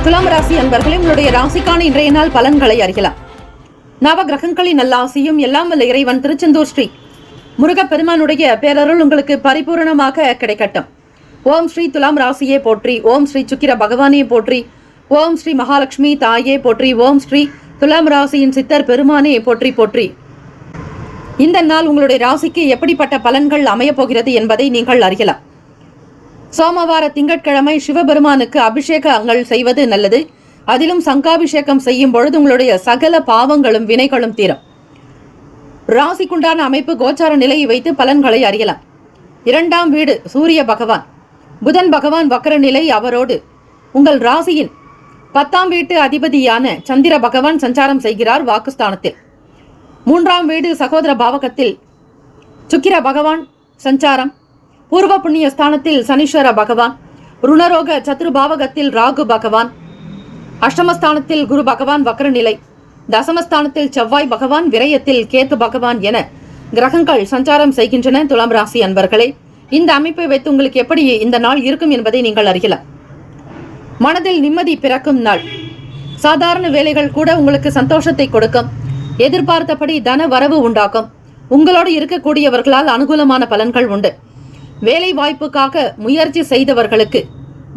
B: துலாம் ராசி அன்பர்களே, உங்களுடைய ராசிக்கான இன்றைய நாள் பலன்களை அறியலாம். நவ கிரகங்களின் நல்லாசியும் எல்லாம் வல்ல இறைவன் திருச்செந்தூர் ஸ்ரீ முருகப்பெருமானுடைய பேரருள் உங்களுக்கு பரிபூரணமாக கிடைக்கட்டும். ஓம் ஸ்ரீ துலாம் ராசியே போற்றி. ஓம் ஸ்ரீ சுக்கிர பகவானே போற்றி. ஓம் ஸ்ரீ மகாலட்சுமி தாயே போற்றி. ஓம் ஸ்ரீ துலாம் ராசியின் சித்தர் பெருமானே போற்றி போற்றி. இந்த நாள் உங்களுடைய ராசிக்கு எப்படிப்பட்ட பலன்கள் அமையப் போகிறது என்பதை நீங்கள் அறியலாம். சோமவார திங்கட்கிழமை சிவபெருமானுக்கு அபிஷேகங்கள் செய்வது நல்லது. அதிலும் சங்காபிஷேகம் செய்யும் பொழுது உங்களுடைய சகல பாவங்களும் வினைகளும் தீரும். ராசிக்குண்டான அமைப்பு கோச்சார நிலையை வைத்து பலன்களை அறியலாம். 2ஆம் வீடு சூரிய பகவான், புதன் பகவான் வக்கர நிலை. அவரோடு உங்கள் ராசியின் 10ஆம் வீட்டு அதிபதியான சந்திர பகவான் சஞ்சாரம் செய்கிறார் வாக்குஸ்தானத்தில். மூன்றாம் வீடு சகோதர பாவகத்தில் சுக்கிர பகவான் சஞ்சாரம். பூர்வ புண்ணிய ஸ்தானத்தில் சனீஸ்வர பகவான். ருணரோக சத்ரு பாவகத்தில் ராகு பகவான். அஷ்டமஸ்தானத்தில் குரு பகவான் வக்ரநிலை. தசமஸ்தானத்தில் செவ்வாய் பகவான், விரயத்தில் கேத்து பகவான் என கிரகங்கள் சஞ்சாரம் செய்கின்றன. துலாம் ராசி அன்பர்களே, இந்த அமைப்பை வைத்து உங்களுக்கு எப்படி இந்த நாள் இருக்கும் என்பதை நீங்கள் அறியலாம். மனதில் நிம்மதி பிறக்கும் நாள். சாதாரண வேலைகள் கூட உங்களுக்கு சந்தோஷத்தை கொடுக்கும். எதிர்பார்த்தபடி தன வரவு உண்டாக்கும். உங்களோடு இருக்கக்கூடியவர்களால் அனுகூலமான பலன்கள் உண்டு. வேலை வாய்ப்புக்காக முயற்சி செய்தவர்களுக்கு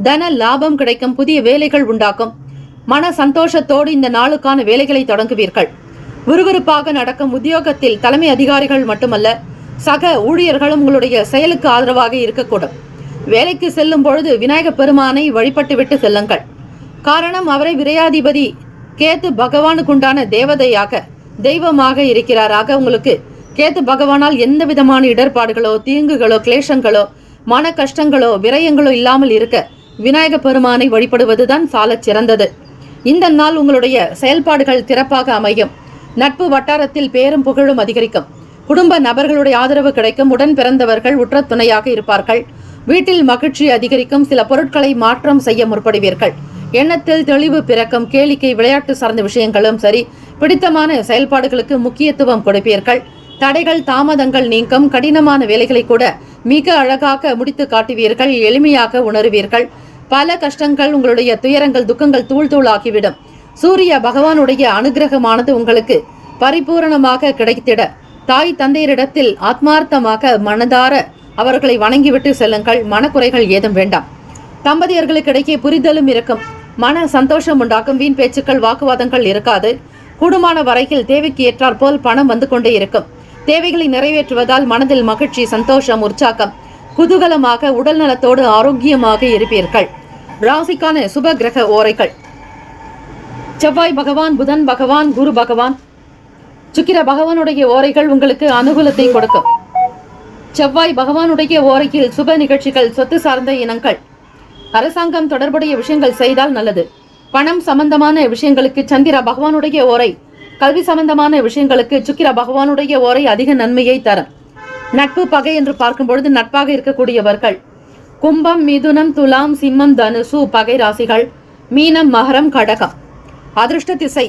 B: தன லாபம் கிடைக்கும். புதிய வேலைகள் உண்டாக்கும். மன சந்தோஷத்தோடு இந்த நாளுக்கான வேலைகளை தொடங்குவீர்கள். விறுவிறுப்பாக நடக்கும் உத்தியோகத்தில் தலைமை அதிகாரிகள் மட்டுமல்ல, சக ஊழியர்களும் உங்களுடைய செயலுக்கு ஆதரவாக இருக்கக்கூடும். வேலைக்கு செல்லும் பொழுது விநாயக பெருமானை வழிபட்டுவிட்டு செல்லுங்கள். காரணம், அவரை விரையாதிபதி கேத்து பகவானுக்குண்டான தேவதையாக, தெய்வமாக இருக்கிறாராக. உங்களுக்கு கேத்து பகவானால் எந்த விதமான இடர்பாடுகளோ, தீங்குகளோ, கிளேஷங்களோ, மன கஷ்டங்களோ, விரயங்களோ இல்லாமல் இருக்க விநாயக பெருமானை வழிபடுவதுதான் சாலச் சிறந்தது. இந்த நாள் உங்களுடைய செயல்பாடுகள் சிறப்பாக அமையும். நட்பு வட்டாரத்தில் பேரும் புகழும் அதிகரிக்கும். குடும்ப நபர்களுடைய ஆதரவு கிடைக்கும். உடன் பிறந்தவர்கள் உற்ற துணையாக இருப்பார்கள். வீட்டில் மகிழ்ச்சி அதிகரிக்கும். சில பொருட்களை மாற்றம் செய்ய முற்படுவீர்கள். எண்ணத்தில் தெளிவு பிறக்கும். கேளிக்கை, விளையாட்டு சார்ந்த விஷயங்களும் சரி, பிடித்தமான செயல்பாடுகளுக்கு முக்கியத்துவம் கொடுப்பீர்கள். தடைகள், தாமதங்கள் நீங்கும். கடினமான வேலைகளை கூட மிக அழகாக முடித்து காட்டுவீர்கள். எளிமையாக உணருவீர்கள். பல கஷ்டங்கள், உங்களுடைய துயரங்கள், துக்கங்கள் தூள் தூளாகிவிடும். சூரிய பகவானுடைய அனுகிரகமானது உங்களுக்கு பரிபூரணமாக கிடைத்திட தாய் தந்தையரிடத்தில் ஆத்மார்த்தமாக மனதார அவர்களை வணங்கிவிட்டு செல்லுங்கள். மனக்குறைகள் ஏதும் வேண்டாம். தம்பதியர்களுக்கிடையே புரிதலும் இருக்கும். மன சந்தோஷம் உண்டாக்கும். வீண் பேச்சுக்கள், வாக்குவாதங்கள் இருக்காது. கூடுமான வரையில் தேவைக்கு ஏற்றாற் போல் பணம் வந்து கொண்டே இருக்கும். தேவைகளை நிறைவேற்றுவதால் மனதில் மகிழ்ச்சி, சந்தோஷம், உற்சாகம், குதூகலமாக, உடல் நலத்தோடு ஆரோக்கியமாக இருப்பீர்கள். ராசிக்கான சுப கிரக ஓரைகள். செவ்வாய் பகவான், புதன் பகவான், குரு பகவான், சுக்கிர பகவானுடைய ஓரைகள் உங்களுக்கு அனுகூலத்தை கொடுக்கும். செவ்வாய் பகவானுடைய ஓரையில் சுப நிகழ்ச்சிகள், சொத்து சார்ந்த இனங்கள், அரசாங்கம் தொடர்புடைய விஷயங்கள் செய்தால் நல்லது. பணம் சம்பந்தமான விஷயங்களுக்கு சந்திர பகவானுடைய ஓரை, கல்வி சம்பந்தமான விஷயங்களுக்கு சுக்கிர பகவானுடைய ஓரை அதிக நன்மையை தரும். நட்பு, பகை என்று பார்க்கும் பொழுது நட்பாக இருக்கக்கூடியவர்கள் கும்பம், மிதுனம், துலாம், சிம்மம், தனுசு பகை ராசிகள். மீனம், மகரம், கடகம். அதிர்ஷ்ட திசை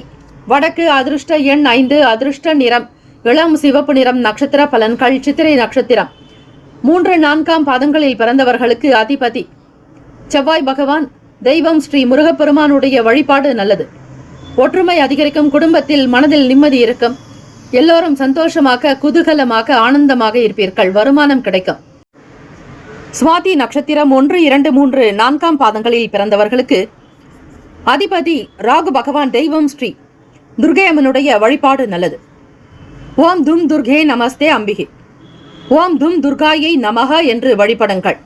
B: வடக்கு. அதிர்ஷ்ட எண் 5. அதிர்ஷ்ட நிறம் இளம் சிவப்பு நிறம். நட்சத்திர பலன்கள். சித்திரை நட்சத்திரம் 3, 4ஆம் பாதங்களில் பிறந்தவர்களுக்கு அதிபதி செவ்வாய் பகவான். தெய்வம் ஸ்ரீ முருகப்பெருமானுடைய வழிபாடு நல்லது. ஒற்றுமை அதிகரிக்கும். குடும்பத்தில் மனதில் நிம்மதி இருக்கும். எல்லோரும் சந்தோஷமாக, குதூகலமாக, ஆனந்தமாக இருப்பீர்கள். வருமானம் கிடைக்கும். சுவாதி நட்சத்திரம் 1, 2, 3, 4ஆம் பாதங்களில் பிறந்தவர்களுக்கு அதிபதி ராகு பகவான். தெய்வம் ஸ்ரீ துர்கை அம்மனுடைய வழிபாடு நல்லது. ஓம் தும் துர்கே நமஸ்தே அம்பிகை, ஓம் தும் துர்காயை நமக என்று வழிபடுங்கள்.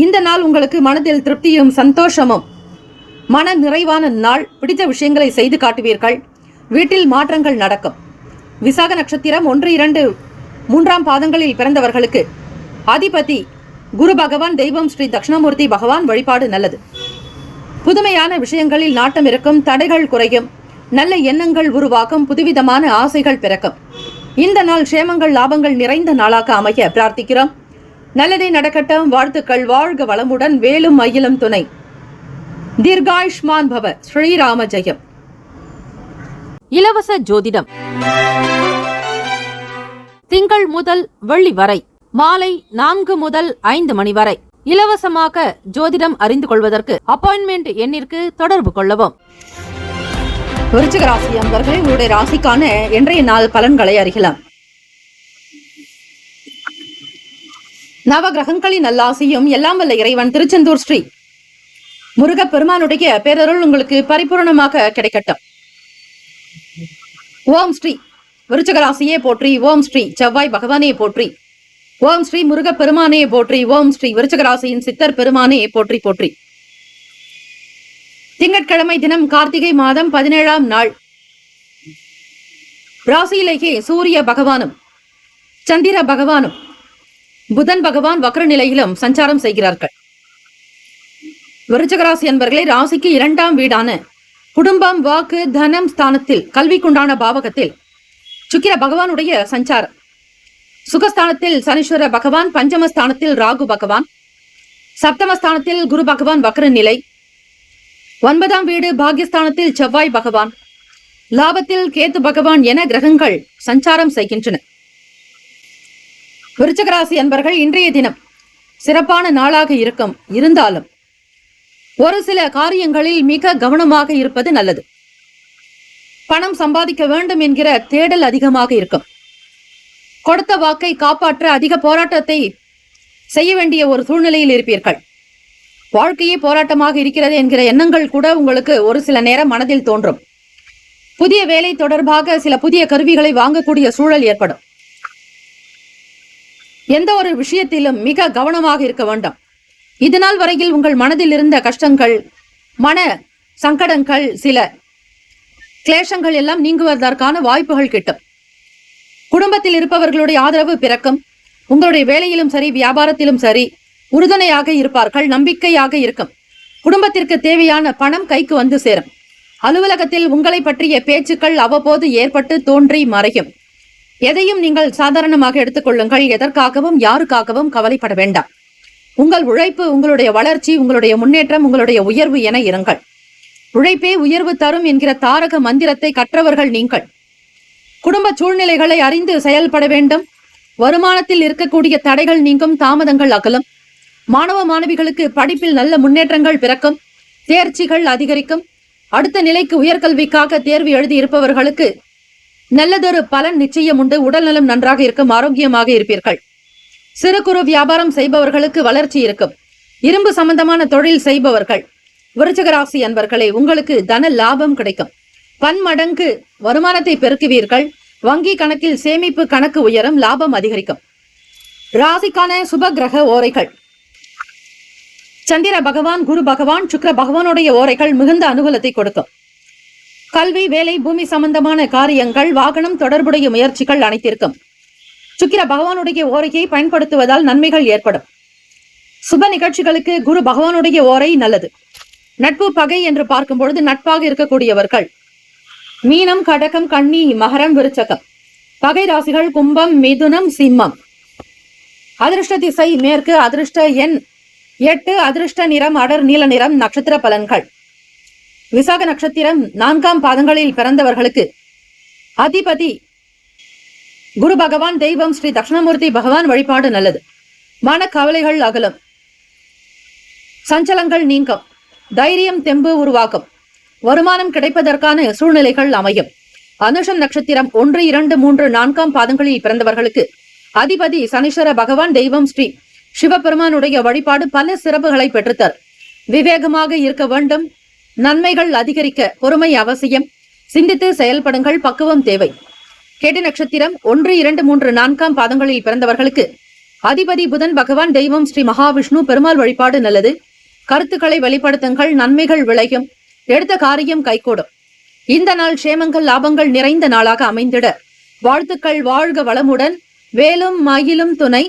B: இந்த நாள் உங்களுக்கு மனதில் திருப்தியும் சந்தோஷமும், மன நிறைவான நாள். பிடித்த விஷயங்களை செய்து காட்டுவீர்கள். வீட்டில் மாற்றங்கள் நடக்கும். விசாக நட்சத்திரம் 1, 2, 3ஆம் பாதங்களில் பிறந்தவர்களுக்கு அதிபதி குரு பகவான். தெய்வம் ஸ்ரீ தட்சிணாமூர்த்தி பகவான். வழிபாடு நல்லது. புதுமையான விஷயங்களில் நாட்டம் இருக்கும். தடைகள் குறையும். நல்ல எண்ணங்கள் உருவாக்கும். புதுவிதமான ஆசைகள் பிறக்கும். இந்த நாள் க்ஷேமங்கள், லாபங்கள் நிறைந்த நாளாக அமைய பிரார்த்திக்கிறோம். நல்லதே நடக்கட்டும். வாழ்த்துக்கள். வாழ்க வளமுடன். வேலும் மயிலும் துணை. தீர்காயுஷ்மான் பவ. ஸ்ரீராம ஜெயம்.
A: இலவச ஜோதிடம் திங்கள் முதல் வெள்ளி வரை மாலை 4 முதல் 5 மணி வரை இலவசமாக ஜோதிடம் அறிந்து கொள்வதற்கு அப்பாயின்மெண்ட் எண்ணிற்கு தொடர்பு கொள்ளவும்.
B: விருச்சிக ராசி அன்பர்களே, உங்களுடைய ராசிக்கான இன்றைய நாள் பலன்களை அறியலாம். நவ கிரகங்களின் நல்லாசியும் எல்லாம் வல்ல இறைவன் திருச்செந்தூர் ஸ்ரீ முருகப் பெருமானுடைய பேரருள் உங்களுக்கு பரிபூர்ணமாக கிடைக்கட்டும். ஓம் ஸ்ரீ விருச்சிக ராசியே போற்றி. ஓம் ஸ்ரீ செவ்வாய் பகவானே போற்றி. ஓம் ஸ்ரீ முருகப் பெருமானே போற்றி. ஓம் ஸ்ரீ விருச்சிக ராசியின் சித்தர் பெருமானே போற்றி போற்றி. திங்கட்கிழமை தினம் கார்த்திகை மாதம் 17ஆம் நாள். ராசியிலேயே சூரிய பகவானும் சந்திர பகவானும் புதன் பகவான் வக்ர நிலையிலும் சஞ்சாரம் செய்கிறார்கள். விருச்சிக ராசி என்பர்களே, ராசிக்கு 2ஆம் வீடான குடும்பம், வாக்கு, தனம் ஸ்தானத்தில், கல்விக்குண்டான பாவகத்தில் சுக்கிர பகவானுடைய சஞ்சாரம். சுகஸ்தானத்தில் சனீஸ்வர பகவான், பஞ்சமஸ்தானத்தில் ராகு பகவான், சப்தமஸ்தானத்தில் குரு பகவான் வக்ர நிலை, 9ஆம் வீடு பாக்யஸ்தானத்தில் செவ்வாய் பகவான், லாபத்தில் கேது பகவான் என கிரகங்கள் சஞ்சாரம் செய்கின்றன. விருச்சிக ராசி அன்பர்கள், இன்றைய தினம் சிறப்பான நாளாக இருக்கும். இருந்தாலும் ஒரு சில காரியங்களில் மிக கவனமாக இருப்பது நல்லது. பணம் சம்பாதிக்க வேண்டும் என்கிற தேடல் அதிகமாக இருக்கும். கொடுத்த வாக்கை காப்பாற்ற அதிக போராட்டத்தை செய்ய வேண்டிய ஒரு சூழ்நிலையில் இருப்பீர்கள். வாழ்க்கையே போராட்டமாக இருக்கிறது என்கிற எண்ணங்கள் கூட உங்களுக்கு ஒரு சில நேரம் மனதில் தோன்றும். புதிய வேலை தொடர்பாக சில புதிய கருவிகளை வாங்கக்கூடிய சூழல் ஏற்படும். எந்த ஒரு விஷயத்திலும் மிக கவனமாக இருக்க வேண்டும். இதுநாள் வரையில் உங்கள் மனதில் இருந்த கஷ்டங்கள், மன சங்கடங்கள், சில கிளேசங்கள் எல்லாம் நீங்குவதற்கான வாய்ப்புகள் கிட்டும். குடும்பத்தில் இருப்பவர்களுடைய ஆதரவு பிறக்கும். உங்களுடைய வேலையிலும் சரி, வியாபாரத்திலும் சரி உறுதுணையாக இருப்பார்கள். நம்பிக்கையாக இருக்கும். குடும்பத்திற்கு தேவையான பணம் கைக்கு வந்து சேரும். அலுவலகத்தில் உங்களை பற்றிய பேச்சுக்கள் அவ்வப்போது ஏற்பட்டு தோன்றி மறையும். எதையும் நீங்கள் சாதாரணமாக எடுத்துக்கொள்ளுங்கள். எதற்காகவும் யாருக்காகவும் கவலைப்பட வேண்டாம். உங்கள் உழைப்பு, உங்களுடைய வளர்ச்சி, உங்களுடைய முன்னேற்றம், உங்களுடைய உயர்வு என இருங்கள். உழைப்பே உயர்வு தரும் என்கிற தாரக மந்திரத்தை கற்றவர்கள் நீங்கள். குடும்ப சூழ்நிலைகளை அறிந்து செயல்பட வேண்டும். வருமானத்தில் இருக்கக்கூடிய தடைகள் நீங்கும், தாமதங்கள் அகலும். மாணவ மாணவிகளுக்கு படிப்பில் நல்ல முன்னேற்றங்கள் பிறக்கும். தேர்ச்சிகள் அதிகரிக்கும். அடுத்த நிலைக்கு உயர்கல்விக்காக தேர்வு எழுதி இருப்பவர்களுக்கு நல்லதொரு பலன் நிச்சயம் உண்டு. உடல்நலம் நன்றாக இருக்கும். ஆரோக்கியமாக இருப்பீர்கள். சிறு குறு வியாபாரம் செய்பவர்களுக்கு வளர்ச்சி இருக்கும். இரும்பு சம்பந்தமான தொழில் செய்பவர்கள், விருச்சிக ராசி அன்பர்களே, உங்களுக்கு தன லாபம் கிடைக்கும். பன்மடங்கு வருமானத்தை பெருக்குவீர்கள். வங்கி கணக்கில் சேமிப்பு கணக்கு உயரும். லாபம் அதிகரிக்கும். ராசிக்கான சுப கிரக ஓரைகள். சந்திர பகவான், குரு பகவான், சுக்கிர பகவானுடைய ஓரைகள் மிகுந்த அனுகூலத்தை கொடுக்கும். கல்வி, வேலை, பூமி சம்பந்தமான காரியங்கள், வாகனம் தொடர்புடைய முயற்சிகள் அனைத்திற்கும் சுக்கிர பகவானுடைய ஓரையை பயன்படுத்துவதால் நன்மைகள் ஏற்படும். சுப நிகழ்ச்சிகளுக்கு குரு பகவானுடைய ஓரை நல்லது. நட்பு, பகை என்று பார்க்கும் பொழுது நட்பாக இருக்கக்கூடியவர்கள் மீனம், கடகம், கன்னி, மகரம், விருச்சகம். பகை ராசிகள் கும்பம், மிதுனம், சிம்மம். அதிர்ஷ்ட திசை மேற்கு. அதிர்ஷ்ட எண் 8. அதிர்ஷ்ட நிறம் அடர் நீல நிறம். நட்சத்திர பலன்கள். விசாக நட்சத்திரம் 4ஆம் பாதங்களில் பிறந்தவர்களுக்கு அதிபதி குரு பகவான், தெய்வம் ஸ்ரீ தட்சிணாமூர்த்தி பகவான் வழிபாடு நல்லது. மன கவலைகள் அகலும். சஞ்சலங்கள் நீங்கும். தைரியம், தெம்பு உருவாக்கும். வருமானம் கிடைப்பதற்கான சூழ்நிலைகள் அமையும். அனுஷம் நட்சத்திரம் 1, 2, 3, 4ஆம் பாதங்களில் பிறந்தவர்களுக்கு அதிபதி சனீஸ்வர பகவான், தெய்வம் ஸ்ரீ சிவபெருமானுடைய வழிபாடு பல சிறப்புகளை பெற்றுத்தர். விவேகமாக இருக்க வேண்டும். நன்மைகள் அதிகரிக்க பொறுமை அவசியம். சிந்தித்து செயல்படுங்கள். பக்குவம் தேவை. கேட்டை நட்சத்திரம் 1, 2, 3, 4ஆம் பாதங்களில் பிறந்தவர்களுக்கு அதிபதி புதன் பகவான், தெய்வம் ஸ்ரீ மகாவிஷ்ணு பெருமாள் வழிபாடு நல்லது. கருத்துக்களை வெளிப்படுத்துங்கள். நன்மைகள் விளையும். எடுத்த காரியம் கைகூடும். இந்த நாள் சேமங்கள், லாபங்கள் நிறைந்த நாளாக அமைந்திட வாழ்த்துக்கள். வாழ்க வளமுடன். வேலும் மயிலும் துணை.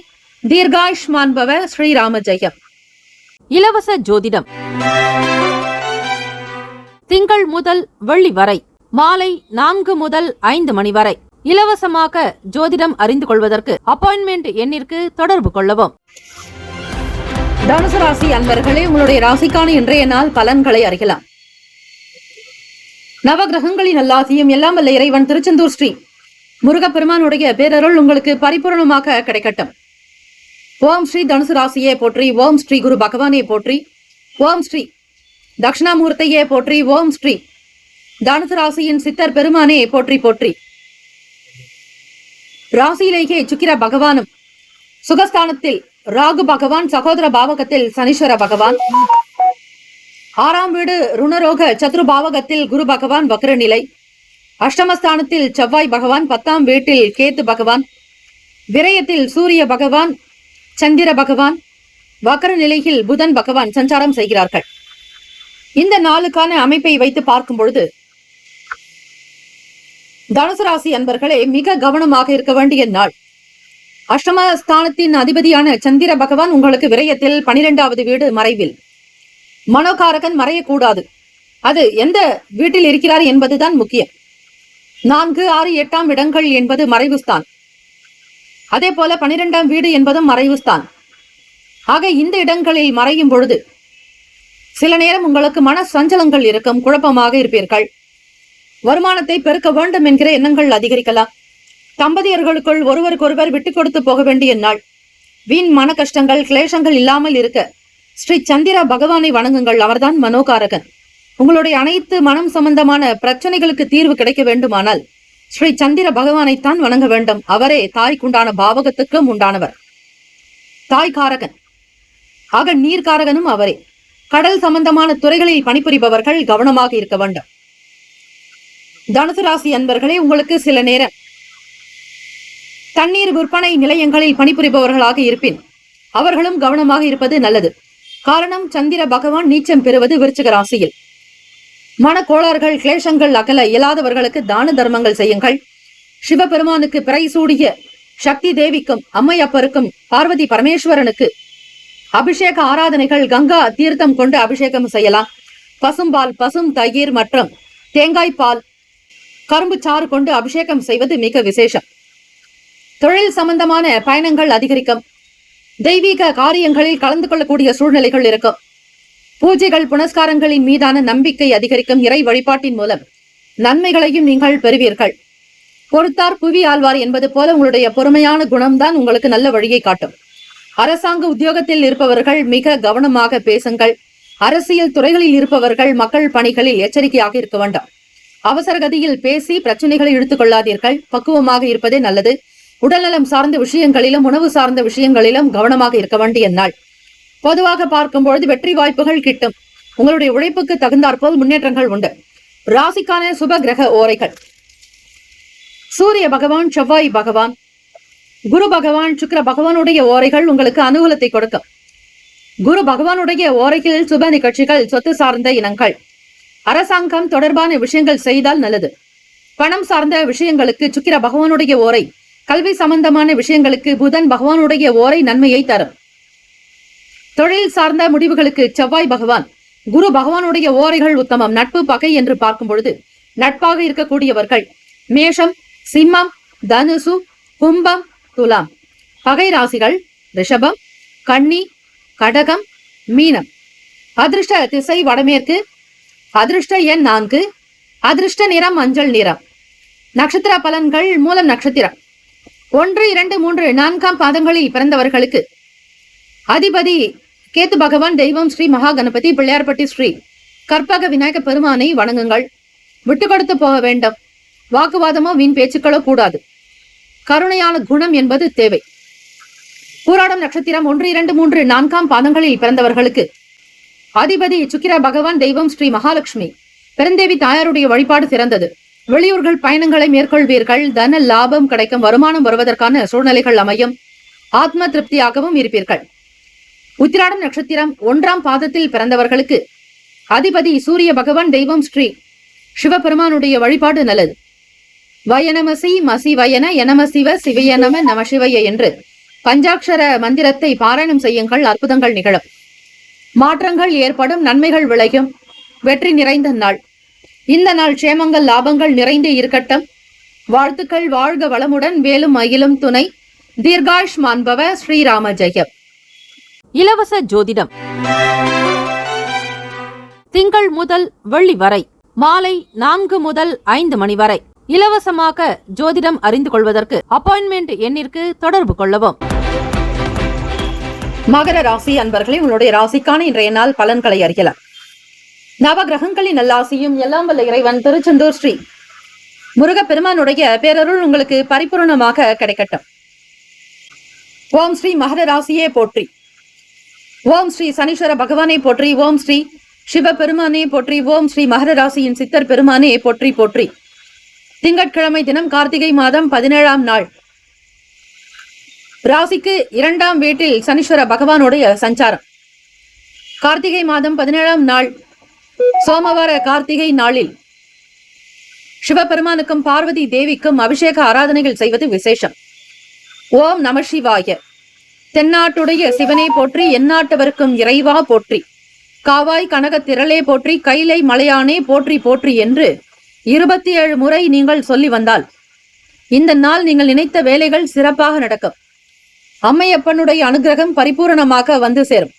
B: தீர்காயுஷ்மான் பவ. ஸ்ரீராம ஜெயம்.
A: இலவச ஜோதிடம் திங்கள் முதல் வெள்ளி வரை மாலை 4 முதல் 5 மணி வரை இலவசமாக ஜோதிடம் அறிந்து கொள்வதற்கு அப்பாயின்மெண்ட் எண்ணிற்கு தொடர்பு கொள்ளவும்.
B: தனுசு ராசி அன்பர்களே, உங்களுடைய ராசிக்கான இன்றைய நாள் பலன்களை அறியலாம். நவகிரகங்களின் நல்லாசியும் எல்லாம் வல்ல இறைவன் திருச்செந்தூர் ஸ்ரீ முருகப்பெருமானுடைய பேரருள் உங்களுக்கு பரிபூர்ணமாக கிடைக்கட்டும். ஓம் ஸ்ரீ தனுசு ராசியே போற்றி. ஓம் ஸ்ரீ குரு பகவானே போற்றி. ஓம் ஸ்ரீ தட்சிணாமூர்த்தியே போற்றி. ஓம் ஸ்ரீ தனுசு ராசியின் சித்தர் பெருமானே போற்றி போற்றி. ராசியிலேயே சுக்கிர பகவானும், சுகஸ்தானத்தில் ராகு பகவான், சகோதர பாவகத்தில் சனீஸ்வர பகவான், 6ஆம் வீடு ருணரோக சத்ரு பாவகத்தில் குரு பகவான் வக்ர நிலை, அஷ்டமஸ்தானத்தில் செவ்வாய் பகவான், 10ஆம் வீட்டில் கேத்து பகவான், விரயத்தில் சூரிய பகவான், சந்திர பகவான், வக்ர நிலையில் புதன் பகவான் சஞ்சாரம் செய்கிறார்கள். இந்த நாளுக்கான அமைப்பை வைத்து பார்க்கும் பொழுது தனுசு ராசி அன்பர்களே மிக கவனமாக இருக்க வேண்டிய நாள். அஷ்டமஸ்தானத்தின் அதிபதியான சந்திர பகவான் உங்களுக்கு விரயத்தில் 12வது வீடு மறைவில். மனோகாரகன் மறையக்கூடாது. அது எந்த வீட்டில் இருக்கிறார் என்பதுதான் முக்கியம். 4, 6, 8ஆம் இடங்கள் என்பது மறைவுஸ்தான். அதே போல 12ஆம் வீடு என்பதும் மறைவுஸ்தான். ஆக இந்த இடங்களில் மறையும் பொழுது சில நேரம் உங்களுக்கு மன சஞ்சலங்கள் இருக்கும், குழப்பமாக இருப்பீர்கள். வருமானத்தை பெருக்க வேண்டும் என்கிற எண்ணங்கள் அதிகரிக்கலாம். தம்பதியர்களுக்குள் ஒருவருக்கொருவர் விட்டுக் கொடுத்து போக வேண்டிய நாள். வீண் மன கஷ்டங்கள், கிளேசங்கள் இல்லாமல் இருக்க ஸ்ரீ சந்திர பகவானை வணங்குங்கள். அவர்தான் மனோகாரகன். உங்களுடைய அனைத்து மனம் சம்பந்தமான பிரச்சனைகளுக்கு தீர்வு கிடைக்க வேண்டுமானால் ஸ்ரீ சந்திர பகவானைத்தான் வணங்க வேண்டும். அவரே தாய்க்குண்டான பாவகத்துக்கும் உண்டானவர், தாய்காரகன். ஆக நீர்காரகனும் அவரே. கடல் சம்பந்தமான துறைகளில் பணிபுரிபவர்கள் கவனமாக இருக்க வேண்டும். தனுசு ராசி அன்பர்களே, உங்களுக்கு சில நேரம் தண்ணீர் விற்பனை நிலையங்களில் பணிபுரிபவர்களாக இருப்பின் அவர்களும் கவனமாக இருப்பது நல்லது. காரணம், சந்திர பகவான் நீச்சம் பெறுவது விருச்சிக ராசியில். மனக்கோளாறுகள், கிளேசங்கள் அகல இயலாதவர்களுக்கு தான தர்மங்கள் செய்யுங்கள். சிவபெருமானுக்கு பிறை சூடிய சக்தி தேவிக்கும் அம்மையப்பருக்கும் பார்வதி பரமேஸ்வரனுக்கு அபிஷேக ஆராதனைகள், கங்கா தீர்த்தம் கொண்டு அபிஷேகம் செய்யலாம். பசும்பால், பசும் தயிர் மற்றும் தேங்காய் பால், கரும்பு சாறு கொண்டு அபிஷேகம் செய்வது மிக விசேஷம். தொழில் சம்பந்தமான பயணங்கள் அதிகரிக்கும். தெய்வீக காரியங்களில் கலந்து கொள்ளக்கூடிய சூழ்நிலைகள் இருக்கும். பூஜைகள், புனஸ்காரங்களின் மீதான நம்பிக்கை அதிகரிக்கும். இறை வழிபாட்டின் மூலம் நன்மைகளையும் நீங்கள் பெறுவீர்கள். பொறுத்தார் புவி ஆழ்வார் என்பது போல உங்களுடைய பொறுமையான குணம்தான் உங்களுக்கு நல்ல வழியை காட்டும். அரசாங்க உத்தியோகத்தில் இருப்பவர்கள் மிக கவனமாக பேசுங்கள். அரசியல் துறைகளில் இருப்பவர்கள் மக்கள் பணிகளில் எச்சரிக்கையாக இருக்க வேண்டும். அவசரகதியில் பேசி பிரச்சனைகளை இழுத்துக் கொள்ளாதீர்கள். பக்குவமாக இருப்பதே நல்லது. உடல்நலம் சார்ந்த விஷயங்களிலும் உணவு சார்ந்த விஷயங்களிலும் கவனமாக இருக்க வேண்டிய நாள். பொதுவாக பார்க்கும்பொழுது வெற்றி வாய்ப்புகள் கிட்டும். உங்களுடைய உழைப்புக்கு தகுந்தாற்போல் முன்னேற்றங்கள் உண்டு. ராசிக்கான சுப கிரக ஓரைகள்: சூரிய பகவான், செவ்வாய் பகவான், குரு பகவான், சுக்கிர பகவானுடைய ஓரைகள் உங்களுக்கு அனுகூலத்தை கொடுக்கும். குரு பகவானுடைய ஓரைகளில் சுப நிகழ்ச்சிகள், சொத்து சார்ந்த இனங்கள், அரசாங்கம் தொடர்பான விஷயங்கள் செய்தால் நல்லது. பணம் சார்ந்த விஷயங்களுக்கு சுக்கிர பகவானுடைய ஓரை, கல்வி சம்பந்தமான விஷயங்களுக்கு புதன் பகவானுடைய ஓரை நன்மையை தரும். தொழில் சார்ந்த முடிவுகளுக்கு செவ்வாய் பகவான், குரு பகவானுடைய ஓரைகள் உத்தமம். நட்பு, பகை என்று பார்க்கும் பொழுது நட்பாக இருக்கக்கூடியவர்கள் மேஷம், சிம்மம், தனுசு, கும்பம், துலாம். பகை ராசிகள் ரிஷபம், கன்னி, கடகம், மீனம். அதிர்ஷ்ட திசை வடமேற்கு. அதிர்ஷ்ட எண் 4. அதிர்ஷ்ட நிறம் மஞ்சள் நிறம். நட்சத்திர பலன்கள்: மூலம் நட்சத்திரம் 1, 2, 3, 4ஆம் பாதங்களில் பிறந்தவர்களுக்கு அதிபதி கேத்து பகவான். தெய்வம் ஸ்ரீ மகா கணபதி. பிள்ளையார்பட்டி ஸ்ரீ கற்பக விநாயக பெருமானை வணங்குங்கள். விட்டு கொடுத்து போக வேண்டும். வாக்குவாதமோ வீண் பேச்சுக்களோ கூடாது. கருணையான குணம் என்பது தேவை. பூராடம் நட்சத்திரம் 1, 2, 3, 4ஆம் பாதங்களில் பிறந்தவர்களுக்கு அதிபதி சுக்கிர பகவான். தெய்வம் ஸ்ரீ மகாலட்சுமி. பெருந்தேவி தாயாருடைய வழிபாடு சிறந்தது. வெளியூர்கள் பயணங்களை மேற்கொள்வீர்கள். தன லாபம் கிடைக்கும். வருமானம் வருவதற்கான சூழ்நிலைகள் அமையும். ஆத்ம திருப்தியாகவும் இருப்பீர்கள். உத்திராடம் நட்சத்திரம் 1ஆம் பாதத்தில் பிறந்தவர்களுக்கு அதிபதி சூரிய பகவான். தெய்வம் ஸ்ரீ சிவபெருமானுடைய வழிபாடு நல்லது. வயனமசி மசி வயன எனம சிவ சிவயனம நம சிவய என்று பஞ்சாட்சர மந்திரத்தை பாராயணம் செய்யுங்கள். அற்புதங்கள் நிகழும். மாற்றங்கள் ஏற்படும். நன்மைகள் விளையும். வெற்றி நிறைந்த நாள். இந்த நாள் க்ஷேமங்கள், லாபங்கள் நிறைந்து இருக்கட்டும். வாழ்த்துக்கள். வாழ்க வளமுடன். வேலும் மயிலும் துணை. தீர்காயுஷ்மான் பவ. ஸ்ரீராம ஜெயம்.
A: இலவச ஜோதிடம் திங்கள் முதல் வெள்ளி வரை மாலை 4 முதல் 5 மணி வரை இலவசமாக ஜோதிடம் அறிந்து கொள்வதற்கு அப்பாயின்மெண்ட் எண்ணிற்கு தொடர்பு கொள்ளவும்.
B: மகர ராசி அன்பர்களே, உங்களுடைய ராசிக்கான இன்றைய நாள் பலன்களை அறியலாம். நவகிரகங்களின் நல்லாசியும் எல்லாம் வல்ல இறைவன் திருச்செந்தூர் ஸ்ரீ முருகப்பெருமானுடைய பேரருள் உங்களுக்கு பரிபூர்ணமாக கிடைக்கட்டும். ஓம் ஸ்ரீ மகர ராசியே போற்றி. ஓம் ஸ்ரீ சனீஸ்வர பகவானே போற்றி. ஓம் ஸ்ரீ சிவபெருமானே போற்றி. ஓம் ஸ்ரீ மகர ராசியின் சித்தர் பெருமானே போற்றி போற்றி. திங்கட்கிழமை தினம் கார்த்திகை மாதம் 17ஆம் நாள். ராசிக்கு 2ஆம் வீட்டில் சனீஸ்வர பகவானுடைய சஞ்சாரம். கார்த்திகை மாதம் 17ஆம் நாள் சோமவார கார்த்திகை நாளில் சிவபெருமானுக்கும் பார்வதி தேவிக்கும் அபிஷேக ஆராதனைகள் செய்வது விசேஷம். ஓம் நம சிவாய. தென்னாட்டுடைய சிவனே போற்றி. எந்நாட்டவருக்கும் இறைவா போற்றி. காவாய் கனக திரளே போற்றி. கைலை மலையானே போற்றி போற்றி என்று 27 முறை நீங்கள் சொல்லி வந்தால் இந்த நாள் நீங்கள் நினைத்த வேலைகள் சிறப்பாக நடக்கும். அம்மையப்பனுடைய அனுகிரகம் பரிபூரணமாக வந்து சேரும்.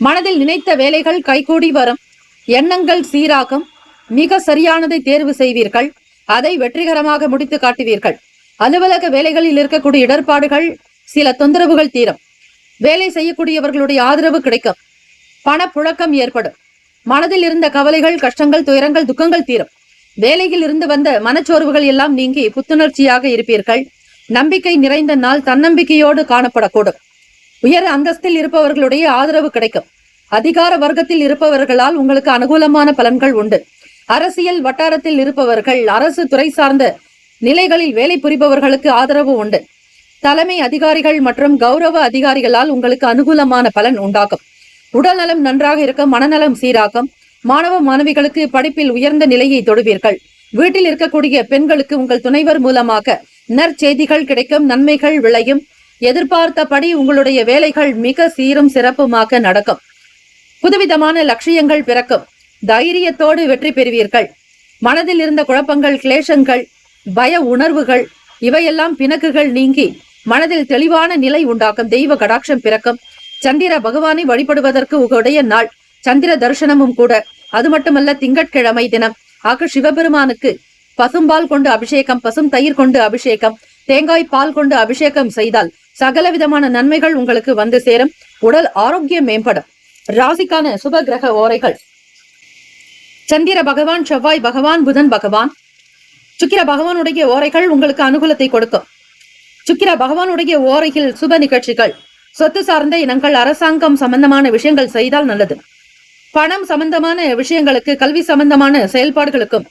B: மனதில் நினைத்த வேலைகள் கைகூடி வரும். எண்ணங்கள் சீராகும். மிக சரியானதை தேர்வு செய்வீர்கள். அதை வெற்றிகரமாக முடித்து காட்டுவீர்கள். அலுவலக வேலைகளில் இருக்கக்கூடிய இடர்பாடுகள், சில தொந்தரவுகள் தீரும். வேலை செய்யக்கூடியவர்களுடைய ஆதரவு கிடைக்கும். பணப்புழக்கம் ஏற்படும். மனதில் இருந்த கவலைகள், கஷ்டங்கள், துயரங்கள், துக்கங்கள் தீரும். வேலையில் இருந்து வந்த மனச்சோர்வுகள் எல்லாம் நீங்கி புத்துணர்ச்சியாக இருப்பீர்கள். நம்பிக்கை நிறைந்த நாள் தன்னம்பிக்கையோடு காணப்படக்கூடும். உயர் அந்தஸ்தில் இருப்பவர்களுடைய ஆதரவு கிடைக்கும். அதிகார வர்க்கத்தில் இருப்பவர்களால் உங்களுக்கு அனுகூலமான பலன்கள் உண்டு. அரசியல் வட்டாரத்தில் இருப்பவர்கள், அரசு துறை சார்ந்த நிலைகளில் வேலை புரிபவர்களுக்கு ஆதரவு உண்டு. தலைமை அதிகாரிகள் மற்றும் கௌரவ அதிகாரிகளால் உங்களுக்கு அனுகூலமான பலன் உண்டாகும். உடல் நலம் நன்றாக இருக்கும். மனநலம் சீராகும். மாணவ மாணவிகளுக்கு படிப்பில் உயர்ந்த நிலையை தொடுவீர்கள். வீட்டில் இருக்கக்கூடிய பெண்களுக்கு உங்கள் துணைவர் மூலமாக நற்செய்திகள் கிடைக்கும். நன்மைகள் விளையும். எதிர்பார்த்தபடி உங்களுடைய வேலைகள் மிக சீரும் சிறப்புமாக நடக்கும். புதுவிதமான லட்சியங்கள் பிறக்கும். தைரியத்தோடு வெற்றி பெறுவீர்கள். மனதில் இருந்த குழப்பங்கள், கிளேசங்கள், பய உணர்வுகள் இவையெல்லாம் பிணக்குகள் நீங்கி மனதில் தெளிவான நிலை உண்டாக்கும். தெய்வ கடாட்சம் பிறக்கும். சந்திர பகவானை வழிபடுவதற்கு உங்களுடைய நாள். சந்திர தரிசனமும் கூட. அது மட்டுமல்ல, திங்கட்கிழமை தினம் ஆக சிவபெருமானுக்கு பசும்பால் கொண்டு அபிஷேகம், பசும் தயிர் கொண்டு அபிஷேகம், தேங்காய் பால் கொண்டு அபிஷேகம் செய்தால் சகல விதமான நன்மைகள் உங்களுக்கு வந்து சேரும். உடல் ஆரோக்கியம் மேம்படும். ராசிக்கான சுப கிரக ஓரைகள்: சந்திர பகவான், செவ்வாய் பகவான், புதன் பகவான். சுக்கிர பகவானுடைய ஓரைகள் உங்களுக்கு அனுகூலத்தை கொடுக்கும். சுக்கிர பகவானுடைய ஓரையில் சுப நிகழ்ச்சிகள், சொத்து சார்ந்த இனங்கள், அரசாங்கம் சம்பந்தமான விஷயங்கள் செய்தால் நல்லது. பணம் சம்பந்தமான விஷயங்களுக்கு, கல்வி சம்பந்தமான செயல்பாடுகளுக்கும்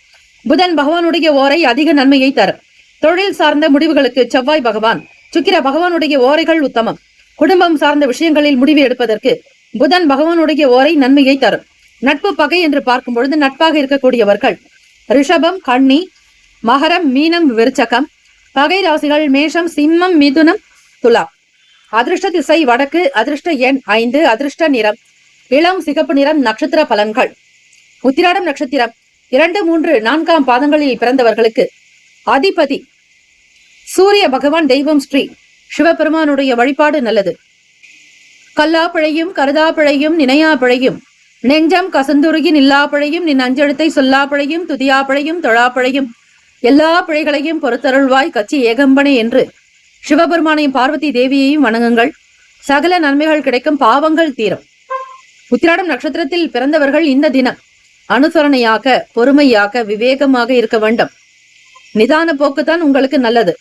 B: புதன் பகவானுடைய ஓரை அதிக நன்மையை தரும். தொழில் சார்ந்த முடிவுகளுக்கு செவ்வாய் பகவான், சுக்கிர பகவானுடைய ஓரைகள் உத்தமம். குடும்பம் சார்ந்த விஷயங்களில் முடிவு எடுப்பதற்கு புதன் பகவானுடைய ஓரை நன்மையை தரும். நட்பு பகை என்று பார்க்கும் பொழுது நட்பாக இருக்கக்கூடியவர்கள் ரிஷபம், கன்னி, மகரம், மீனம், விருச்சகம். பகை ராசிகள் மேஷம், சிம்மம், மிதுனம், துலா. அதிர்ஷ்ட திசை வடக்கு. அதிர்ஷ்ட எண் 5. அதிர்ஷ்ட நிறம் இளம் சிகப்பு நிறம். நட்சத்திர பலன்கள்: உத்திராடம் நட்சத்திரம் 2, 3, 4 பாதங்களில் பிறந்தவர்களுக்கு அதிபதி சூரிய பகவான். தெய்வம் ஸ்ரீ சிவபெருமானுடைய வழிபாடு நல்லது. கல்லா பிழையும், கருதா பிழையும், நினையா பிழையும், நெஞ்சம் கசந்துருகி நில்லா பிழையும், நின் அஞ்செழுத்தை சொல்லா பிழையும், துதியா பிழையும், தொழா பிழையும், எல்லா பிழைகளையும் பொறுத்தருள்வாய் கச்சி ஏகம்பனே என்று சிவபெருமானையும் பார்வதி தேவியையும் வணங்குங்கள். சகல நன்மைகள் கிடைக்கும். பாவங்கள் தீரும். உத்திராடம் நட்சத்திரத்தில் பிறந்தவர்கள் இந்த தினம் அனுசரணையாக, பொறுமையாக, விவேகமாக இருக்க வேண்டும். நிதான போக்குதான் உங்களுக்கு நல்லது.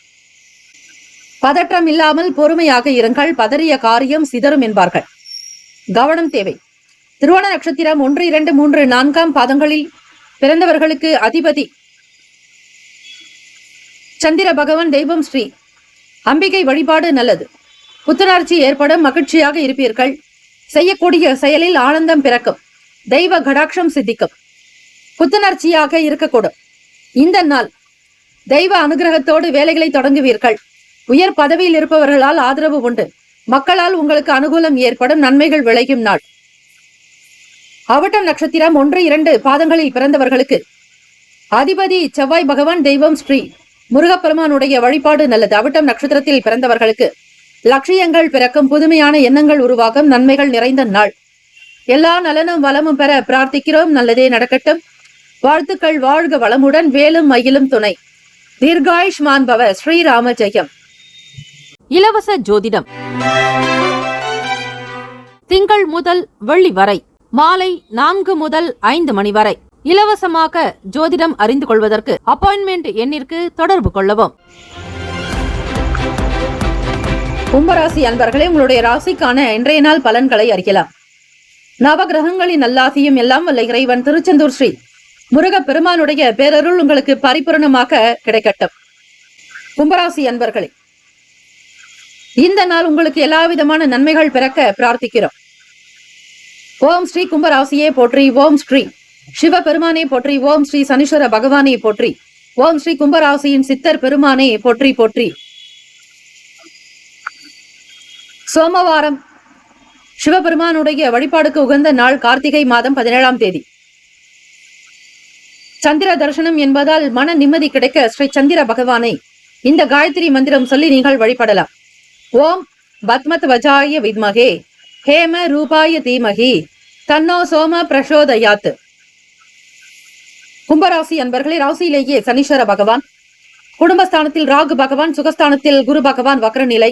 B: பதற்றம் இல்லாமல் பொறுமையாக இருங்கள். பதறிய காரியம் சிதறும் என்பார்கள். கவனம் தேவை. திருவோண நட்சத்திரம் 1, 2, 3, 4 பாதங்களில் பிறந்தவர்களுக்கு அதிபதி சந்திர பகவான். தெய்வம் ஸ்ரீ அம்பிகை வழிபாடு நல்லது. புத்துணர்ச்சி ஏற்படும். மகிழ்ச்சியாக இருப்பீர்கள். செய்யக்கூடிய செயலில் ஆனந்தம் பிறக்கும். தெய்வ கடாட்சம் சித்திக்கும். புத்துணர்ச்சியாக இருக்கக்கூடும். இந்த நாள் தெய்வ அனுகிரகத்தோடு வேலைகளை தொடங்குவீர்கள். உயர் பதவியில் இருப்பவர்களால் ஆதரவு உண்டு. மக்களால் உங்களுக்கு அனுகூலம் ஏற்படும். நன்மைகள் விளையும் நாள். அவிட்டம் நட்சத்திரம் 1, 2 பாதங்களில் பிறந்தவர்களுக்கு அதிபதி செவ்வாய் பகவான். தெய்வம் ஸ்ரீ முருகப்பெருமானுடைய வழிபாடு நல்லது. அவிட்டம் நட்சத்திரத்தில் பிறந்தவர்களுக்கு லட்சியங்கள் பிறக்கும். புதுமையான எண்ணங்கள் உருவாகும். நன்மைகள் நிறைந்த நாள். எல்லா நலனும் வளமும் பெற பிரார்த்திக்கிறோம். நல்லதே நடக்கட்டும். வாழ்த்துக்கள். வாழ்க வளமுடன். வேலும் மயிலும் துணை. தீர்காயுஷ்மான் பவ. ஸ்ரீராம ஜெயம்.
A: இலவச ஜோதிடம் திங்கள் முதல் வெள்ளி வரை மாலை 4 முதல் 5 மணி வரை இலவசமாக ஜோதிடம் அறிந்து கொள்வதற்கு அப்பாயின்மெண்ட் எண்ணிற்கு தொடர்பு கொள்ளவும்.
B: கும்பராசி அன்பர்களே, உங்களுடைய ராசிக்கான இன்றைய நாள் பலன்களை அறியலாம். நவகிரகங்களின் நல்லாசியும் எல்லாம் வல்ல இறைவன் திருச்செந்தூர் ஸ்ரீ முருக பெருமானுடைய பேரருள் உங்களுக்கு பரிபூரணமாக கிடைக்கட்டும். கும்பராசி அன்பர்களே, இந்த நாள் உங்களுக்கு எல்லா விதமான நன்மைகள் பிறக்க பிரார்த்திக்கிறோம். ஓம் ஸ்ரீ கும்பராசியே போற்றி. ஓம் ஸ்ரீ சிவ பெருமானே போற்றி. ஓம் ஸ்ரீ சனீஸ்வர பகவானே போற்றி. ஓம் ஸ்ரீ கும்பராசியின் சித்தர் பெருமானே போற்றி போற்றி. சோமவாரம் சிவபெருமானுடைய வழிபாடுக்கு உகந்த நாள் கார்த்திகை மாதம் 17ஆம் தேதி. சந்திர தரிசனம் என்பதால் மன நிம்மதி கிடைக்க ஸ்ரீ சந்திர பகவானை இந்த காயத்ரி மந்திரம் சொல்லி நீங்கள் வழிபடலாம். ஓம் பத்மத் வஜாய வித்மகே ஹேம ரூபாய தீமகி தன்னோ சோம பிரசோதயாத். கும்பராசி அன்பர்களே, ராசியிலேயே சனீஸ்வர பகவான், குடும்பஸ்தானத்தில் ராகு பகவான், சுகஸ்தானத்தில் குரு பகவான் வக்ரநிலை,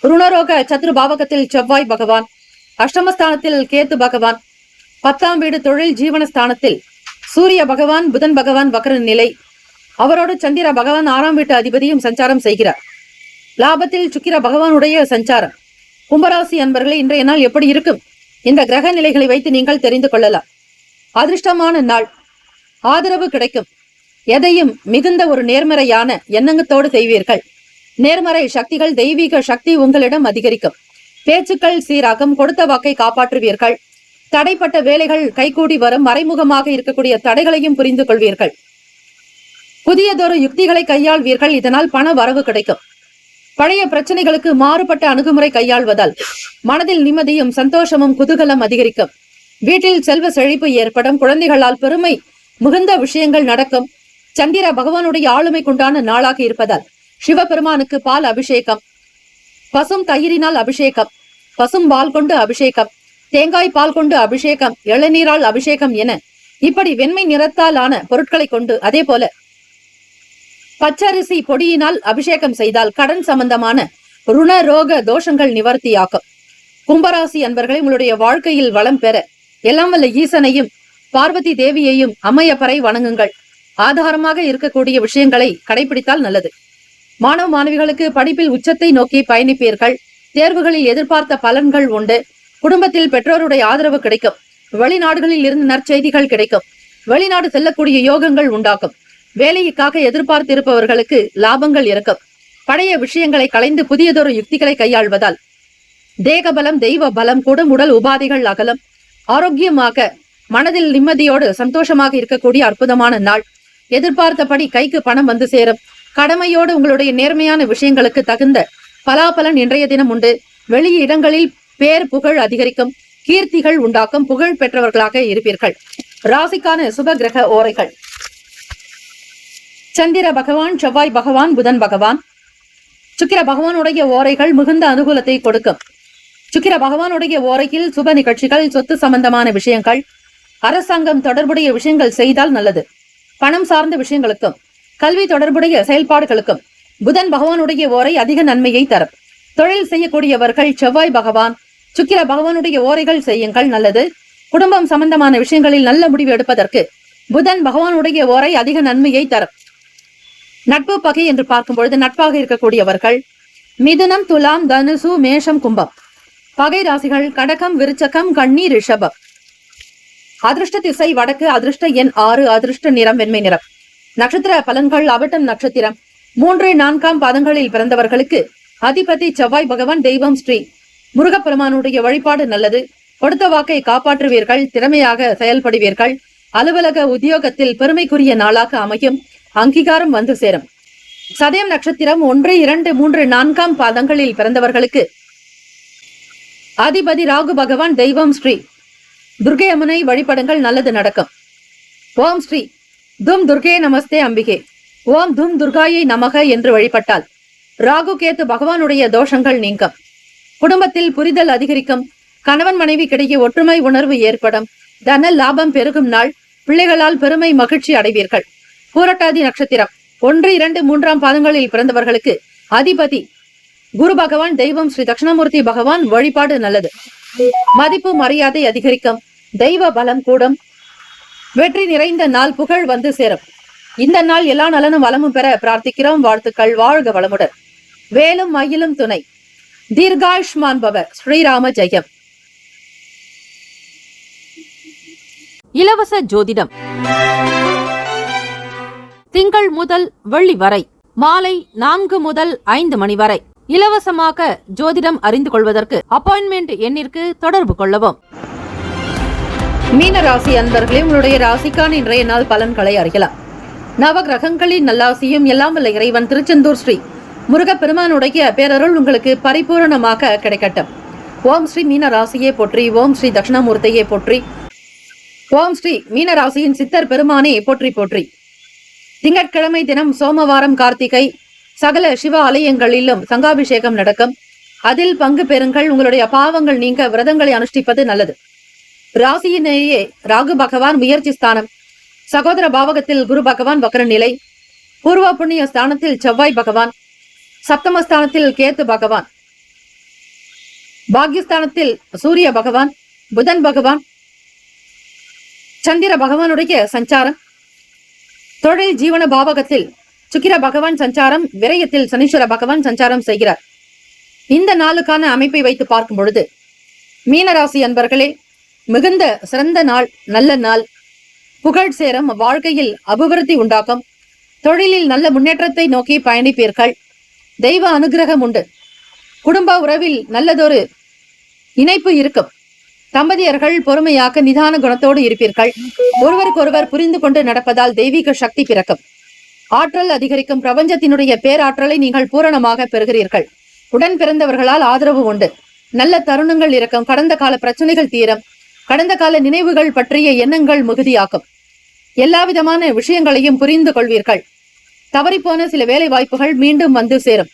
B: ருணரோக சத்ரு பாவகத்தில் செவ்வாய் பகவான், அஷ்டமஸ்தானத்தில் கேத்து பகவான், 10ஆம் வீடு தொழில் ஜீவனஸ்தானத்தில் சூரிய பகவான், புதன் பகவான் வக்ர நிலை, அவரோடு சந்திர பகவான் 6ஆம் வீட்டு அதிபதியும் சஞ்சாரம் செய்கிறார். லாபத்தில் சுக்கிர பகவானுடைய சஞ்சாரம். கும்பராசி அன்பர்களே, இன்றைய நாள் எப்படி இருக்கும்? இந்த கிரக நிலைகளை வைத்து நீங்கள் தெரிந்து கொள்ளலாம். அதிர்ஷ்டமான நாள், ஆதரவு கிடைக்கும். எதையும் மிகுந்த ஒரு நேர்மறையான எண்ணங்கத்தோடு செய்வீர்கள். நேர்மறை சக்திகள், தெய்வீக சக்தி உங்களிடம் அதிகரிக்கும். பேச்சுக்கள் சீராகும். கொடுத்த வாக்கை காப்பாற்றுவீர்கள். தடைப்பட்ட வேலைகள் கைகூடி வரும். மறைமுகமாக இருக்கக்கூடிய தடைகளையும் புரிந்து கொள்வீர்கள். புதியதொரு யுக்திகளை கையாள்வீர்கள். இதனால் பண வரவு கிடைக்கும். பழைய பிரச்சனைகளுக்கு மாறுபட்ட அணுகுமுறை கையாள்வதால் மனதில் நிம்மதியும் சந்தோஷமும் குதூகலம் அதிகரிக்கும். வீட்டில் செல்வ செழிப்பு ஏற்படும். குழந்தைகளால் பெருமை மிகுந்த விஷயங்கள் நடக்கும். சந்திர பகவானுடைய ஆளுமைக்குண்டான நாளாக இருப்பதால் சிவபெருமானுக்கு பால் அபிஷேகம், பசும் தயிரினால் அபிஷேகம், பசும் பால் கொண்டு அபிஷேகம், தேங்காய் பால் கொண்டு அபிஷேகம், இளநீரால் அபிஷேகம் என இப்படி வெண்மை நிறத்தால் ஆன பொருட்களை கொண்டு, அதே போல பச்சரிசி பொடியினால் அபிஷேகம் செய்தால் கடன் சம்பந்தமான ருண ரோக தோஷங்கள் நிவர்த்தியாக்கும். கும்பராசி அன்பர்களை, உங்களுடைய வாழ்க்கையில் வளம் பெற எல்லாம் வல்ல ஈசனையும் பார்வதி தேவியையும் அம்மையப்பரை வணங்குங்கள். ஆதாரமாக இருக்கக்கூடிய விஷயங்களை கடைபிடித்தால் நல்லது. மாணவ மாணவிகளுக்கு படிப்பில் உச்சத்தை நோக்கி பயணிப்பீர்கள். தேர்வுகளில் எதிர்பார்த்த பலன்கள் உண்டு. குடும்பத்தில் பெற்றோருடைய ஆதரவு கிடைக்கும். வெளிநாடுகளில் இருந்து நற்செய்திகள் கிடைக்கும். வெளிநாடு செல்லக்கூடிய யோகங்கள் உண்டாக்கும். வேலைக்காக எதிர்பார்த்திருப்பவர்களுக்கு லாபங்கள் இருக்கும். பழைய விஷயங்களை களைந்து புதியதொரு யுக்திகளை கையாள்வதால் தேக பலம், தெய்வ பலம் கூடும். உடல் உபாதைகள் அகலம். ஆரோக்கியமாக மனதில் நிம்மதியோடு சந்தோஷமாக இருக்கக்கூடிய அற்புதமான நாள். எதிர்பார்த்தபடி கைக்கு பணம் வந்து சேரும். கடமையோடு உங்களுடைய நேர்மையான விஷயங்களுக்கு தகுந்த பலாபலன் இன்றைய தினம் உண்டு. வெளி இடங்களில் பேர் புகழ் அதிகரிக்கும். கீர்த்திகள் உண்டாக்கும். புகழ் பெற்றவர்களாக இருப்பீர்கள். ராசிக்கான சுப கிரக ஓரைகள்: சந்திர பகவான், செவ்வாய் பகவான், புதன் பகவான். சுக்கிர பகவானுடைய ஓரைகள் மிகுந்த அனுகூலத்தை கொடுக்கும். சுக்கிர பகவானுடைய ஓரையில் சுப நிகழ்ச்சிகள், சொத்து சம்பந்தமான விஷயங்கள், அரசாங்கம் தொடர்புடைய விஷயங்கள் செய்தால் நல்லது. பணம் சார்ந்த விஷயங்களுக்கும் கல்வி தொடர்புடைய செயல்பாடுகளுக்கும் புதன் பகவானுடைய ஓரை அதிக நன்மையை தரும். தொழில் செய்யக்கூடியவர்கள் செவ்வாய் பகவான், சுக்கிர பகவானுடைய ஓரைகள் செய்யுங்கள், நல்லது. குடும்பம் சம்பந்தமான விஷயங்களில் நல்ல முடிவு எடுப்பதற்கு புதன் பகவானுடைய ஓரை அதிக நன்மையை தரும். நட்பு பகை என்று பார்க்கும் பொழுது நட்பாக இருக்கக்கூடியவர்கள் மிதுனம், துலாம், தனுசு, மேஷம், கும்பம். பகை ராசிகள் கடகம், விருச்சகம், கன்னி, ரிஷபம். அதிர்ஷ்ட திசை வடக்கு. அதிர்ஷ்ட எண் 6. அதிர்ஷ்ட நிறம் வெண்மை நிறம். நட்சத்திர பலன்கள்: அவிட்டம் நட்சத்திரம் 3, 4ஆம் பாதங்களில் பிறந்தவர்களுக்கு அதிபதி செவ்வாய் பகவான். தெய்வம் ஸ்ரீ முருகப்பெருமானுடைய வழிபாடு நல்லது. கொடுத்த வாக்கை காப்பாற்றுவீர்கள். திறமையாக செயல்படுவீர்கள். அலுவலக உத்தியோகத்தில் பெருமைக்குரிய நாளாக அமையும். அங்கீகாரம் வந்து சேரும். சதயம் நட்சத்திரம் 1, 2, 3, 4ஆம் பாதங்களில் பிறந்தவர்களுக்கு அதிபதி ராகு பகவான். தெய்வம் ஸ்ரீ துர்கை அம்மனை வழிபடுங்கள், நல்லது நடக்கும். ஓம் ஸ்ரீ தும் துர்கே நமஸ்தே அம்பிகே, ஓம் தும் துர்காயை நமக என்று வழிபட்டால் ராகு கேத்து பகவானுடைய தோஷங்கள் நீங்கும். குடும்பத்தில் புரிதல் அதிகரிக்கும். கணவன் மனைவிக்கிடையே ஒற்றுமை உணர்வு ஏற்படும். தன லாபம் பெருகும் நாள். பிள்ளைகளால் பெருமை மகிழ்ச்சி அடைவீர்கள். பூரட்டாதி நட்சத்திரம் 1, 2, 3ஆம் பாதங்களில் பிறந்தவர்களுக்கு அதிபதி குரு பகவான். தெய்வம் ஸ்ரீ தட்சிணாமூர்த்தி பகவான். வழிபாடு நல்லது. மதிப்பு மரியாதை அதிகரிக்கும். தெய்வ பலம் கூடும். வெற்றி நிறைந்த நாள். புகழ் வந்து சேரும். இந்த நாள் எல்லா நலனும் வளமும் பெற பிரார்த்திக்கிறோம். வாழ்த்துக்கள். வாழ்க வளமுடன். வேலும் மயிலும் துணை. தீர்காயுஷ்மான் பவ. ஸ்ரீராம ஜெயம்.
A: இலவச ஜோதிடம் திங்கள் முதல் வெள்ளி வரை மாலை 4 முதல் 5 மணி வரை இலவசமாக ஜோதிடம் அறிந்து கொள்வதற்கு அப்பாயின்மெண்ட் எண்ணிற்கு தொடர்பு கொள்ளவும்.
B: மீன ராசி அன்பர்களே, உங்களுடைய ராசிக்கான இன்றைய நாள் பலன்களை அறியலாம். நவ கிரகங்களின் நல்லாசியும் எல்லாம் வல்ல இறைவன் திருச்செந்தூர் ஸ்ரீ முருகப்பெருமானுடைய பேரருள் உங்களுக்கு பரிபூரணமாக கிடைக்கட்டும். ஓம் ஸ்ரீ மீன ராசியே போற்றி. ஓம் ஸ்ரீ தட்சிணாமூர்த்தியே போற்றி. ஓம் ஸ்ரீ மீனராசியின் சித்தர் பெருமானே போற்றி போற்றி. திங்கட்கிழமை தினம் சோமவாரம் கார்த்திகை சகல சிவ ஆலயங்களிலும் சங்காபிஷேகம் நடக்கும். அதில் பங்கு பெறுங்கள். உங்களுடைய பாவங்கள் நீங்க விரதங்களை அனுஷ்டிப்பது நல்லது. ராசியிலேயே ராகு பகவான் முயற்சி ஸ்தானம், சகோதர பாவகத்தில் குரு பகவான் வக்ர நிலை, பூர்வ புண்ணிய ஸ்தானத்தில் செவ்வாய் பகவான், சப்தமஸ்தானத்தில் கேத்து பகவான், பாக்யஸ்தானத்தில் சூரிய பகவான், புதன் பகவான், சந்திர பகவானுடைய சஞ்சாரம், தொழில் ஜீவன பாவகத்தில் சுக்கிர பகவான் சஞ்சாரம், விரயத்தில் சனீஸ்வர பகவான் சஞ்சாரம் செய்கிறார். இந்த நாளுக்கான அமைப்பை வைத்து பார்க்கும் பொழுது மீனராசி அன்பர்களே, மிகுந்த சிறந்த நாள், நல்ல நாள், புகழ் சேரும், வாழ்க்கையில் அபிவிருத்தி உண்டாக்கும், தொழிலில் நல்ல முன்னேற்றத்தை நோக்கி பயணிப்பீர்கள். தெய்வ அனுகிரகம் உண்டு. குடும்ப உறவில் நல்லதொரு இணைப்பு இருக்கும். தம்பதியர்கள் பொறுமையாக நிதான குணத்தோடு இருப்பீர்கள். ஒருவருக்கொருவர் புரிந்து கொண்டு நடப்பதால் தெய்வீக சக்தி பிறக்கும். ஆற்றல் அதிகரிக்கும். பிரபஞ்சத்தினுடைய பேராற்றலை நீங்கள் பூரணமாக பெறுகிறீர்கள். உடன் பிறந்தவர்களால் ஆதரவு உண்டு. நல்ல தருணங்கள் இருக்கும். கடந்த கால பிரச்சனைகள் தீரும். கடந்த கால நினைவுகள் பற்றிய எண்ணங்கள் மிகுதியாக்கும். எல்லா விதமான விஷயங்களையும் புரிந்து கொள்வீர்கள். தவறிப்போன சில வேலை வாய்ப்புகள் மீண்டும் வந்து சேரும்.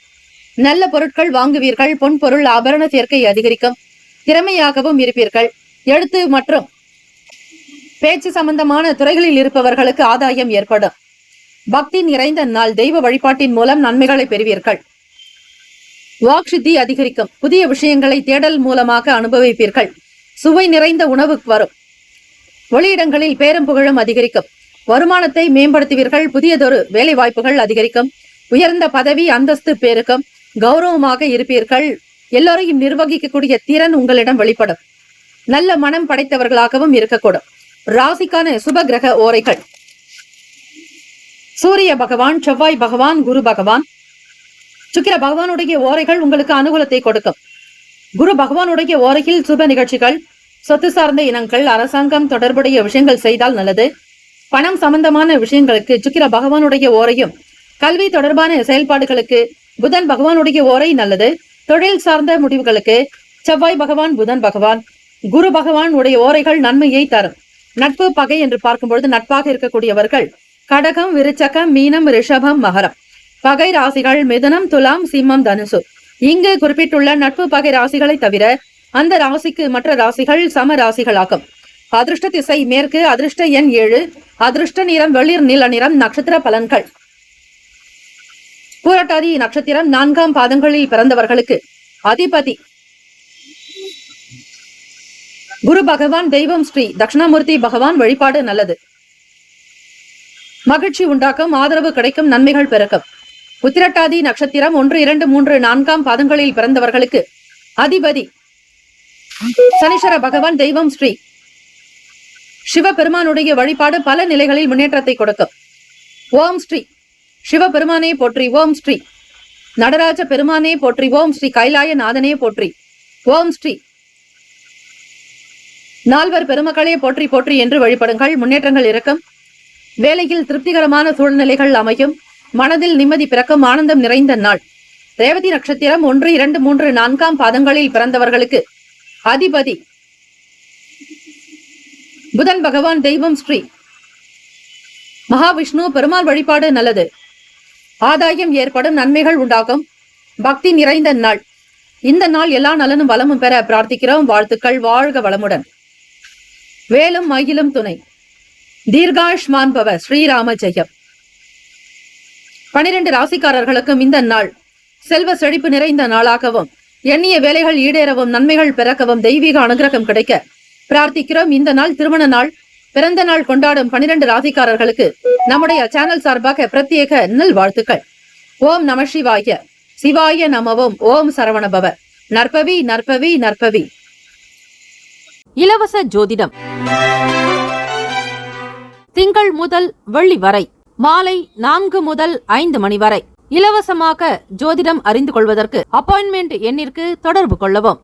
B: நல்ல பொருட்கள் வாங்குவீர்கள். பொன் பொருள் ஆபரண சேர்க்கை அதிகரிக்கும். திறமையாகவும் இருப்பீர்கள். எழுத்து மற்றும் பேச்சு சம்பந்தமான துறைகளில் இருப்பவர்களுக்கு ஆதாயம் ஏற்படும். பக்தி நிறைந்த நாள். தெய்வ வழிபாட்டின் மூலம் நன்மைகளை பெறுவீர்கள். வாக்சித்தி அதிகரிக்கும். புதிய விஷயங்களை தேடல் மூலமாக அனுபவிப்பீர்கள். சுவை நிறைந்த உணவு வரும். வெளியிடங்களில் பேரும் புகழும் அதிகரிக்கும். வருமானத்தை மேம்படுத்துவீர்கள். புதியதொரு வேலை வாய்ப்புகள் அதிகரிக்கும். உயர்ந்த பதவி அந்தஸ்து பேருக்கும். கௌரவமாக இருப்பீர்கள். எல்லோரையும் நிர்வகிக்கக்கூடிய திறன் உங்களிடம் வெளிப்படும். நல்ல மனம் படைத்தவர்களாகவும் இருக்கக்கூடும். ராசிக்கான சுப கிரக ஓரைகள்: சூரிய பகவான், செவ்வாய் பகவான், குரு பகவான். சுக்கிர பகவானுடைய ஓரைகள் உங்களுக்கு அனுகூலத்தை கொடுக்கும். குரு பகவானுடைய ஓரையில் சுப நிகழ்ச்சிகள், சொத்து சார்ந்த இனங்கள், அரசாங்கம் தொடர்புடைய விஷயங்கள் செய்தால் நல்லது. பணம் சம்பந்தமான விஷயங்களுக்கு சுக்கிர பகவானுடைய ஓரையும், கல்வி தொடர்பான செயல்பாடுகளுக்கு புதன் பகவானுடைய ஓரை நல்லது. தொழில் சார்ந்த முடிவுகளுக்கு செவ்வாய் பகவான், புதன் பகவான், குரு பகவான் உடைய ஓரைகள் நன்மையை தரும். நட்பு பகை என்று பார்க்கும்பொழுது நட்பாக இருக்கக்கூடியவர்கள் கடகம், விருச்சகம், மீனம், ரிஷபம், மகரம். பகை ராசிகள் மிதுனம், துலாம், சிம்மம், தனுசு. இங்கு குறிப்பிட்டுள்ள நட்பு பகை ராசிகளை தவிர அந்த ராசிக்கு மற்ற ராசிகள் சம ராசிகளாகும். அதிர்ஷ்ட திசை மேற்கு. அதிர்ஷ்ட எண் 7. அதிர்ஷ்ட நிறம் வெளிர் நீல நிறம். நட்சத்திர பலன்கள்: பூரட்டாதி நட்சத்திரம் 4ஆம் பாதங்களில் பிறந்தவர்களுக்கு அதிபதி குரு பகவான். தெய்வம் ஸ்ரீ தட்சிணாமூர்த்தி பகவான் வழிபாடு நல்லது. மகிழ்ச்சி உண்டாக்கும். ஆதரவு கிடைக்கும். நன்மைகள் பிறக்கும். உத்திரட்டாதி நட்சத்திரம் 1, 2, 3, 4ஆம் பாதங்களில் பிறந்தவர்களுக்கு அதிபதி சனீஸ்வர பகவான். தெய்வம் ஸ்ரீ சிவபெருமானுடைய வழிபாடு பல நிலைகளில் முன்னேற்றத்தை கொடுக்கும். ஓம் ஸ்ரீ சிவபெருமானே போற்றி. ஓம் ஸ்ரீ நடராஜ பெருமானே போற்றி. ஓம் ஸ்ரீ கைலாய நாதனே போற்றி. ஓம் ஸ்ரீ நால்வர் பெருமக்களே போற்றி போற்றி என்று வழிபடுங்கள். முன்னேற்றங்கள் இருக்கும். வேலையில் திருப்திகரமான சூழ்நிலைகள் அமையும். மனதில் நிம்மதி பிறக்கும். ஆனந்தம் நிறைந்த நாள். ரேவதி நட்சத்திரம் 1, 2, 3, 4ஆம் பாதங்களில் பிறந்தவர்களுக்கு அதிபதி புதன் பகவான். தெய்வம் ஸ்ரீ மகாவிஷ்ணு பெருமாள் வழிபாடு நல்லது. ஆதாயம் ஏற்படும். நன்மைகள் உண்டாகும். பக்தி நிறைந்த நாள். இந்த நாள் எல்லா நலனும் வளமும் பெற பிரார்த்திக்கிறோம். வாழ்த்துக்கள். வாழ்க வளமுடன். வேலும் மயிலும் துணை. தீர்காஷ்மான் பவ. ஸ்ரீராம ஜெயம். 12 ராசிக்காரர்களுக்கும் இந்த நாள் செல்வ செழிப்பு நிறைந்த நாளாகவும், எண்ணிய வேலைகள் ஈடேறவும், நன்மைகள் பிறக்கவும், தெய்வீக அனுகிரகம் கிடைக்க பிரார்த்திக்கிறோம். இந்த நாள் திருமண நாள். பிறந்த நாள் கொண்டாடும் 12 ராசிக்காரர்களுக்கு நம்முடைய சேனல் சார்பாக பிரத்யேக நல் வாழ்த்துக்கள். ஓம் நம சிவாய. சிவாய நமவோம். ஓம் சரவணபவ. நற்பவி நற்பவி நற்பவி.
A: இலவச ஜோதிடம் திங்கள் முதல் வெள்ளி வரை மாலை 4 முதல் 5 மணி வரை இலவசமாக ஜோதிடம் அறிந்து கொள்வதற்கு அப்பாயின்மெண்ட் எண்ணிற்கு தொடர்பு கொள்ளவும்.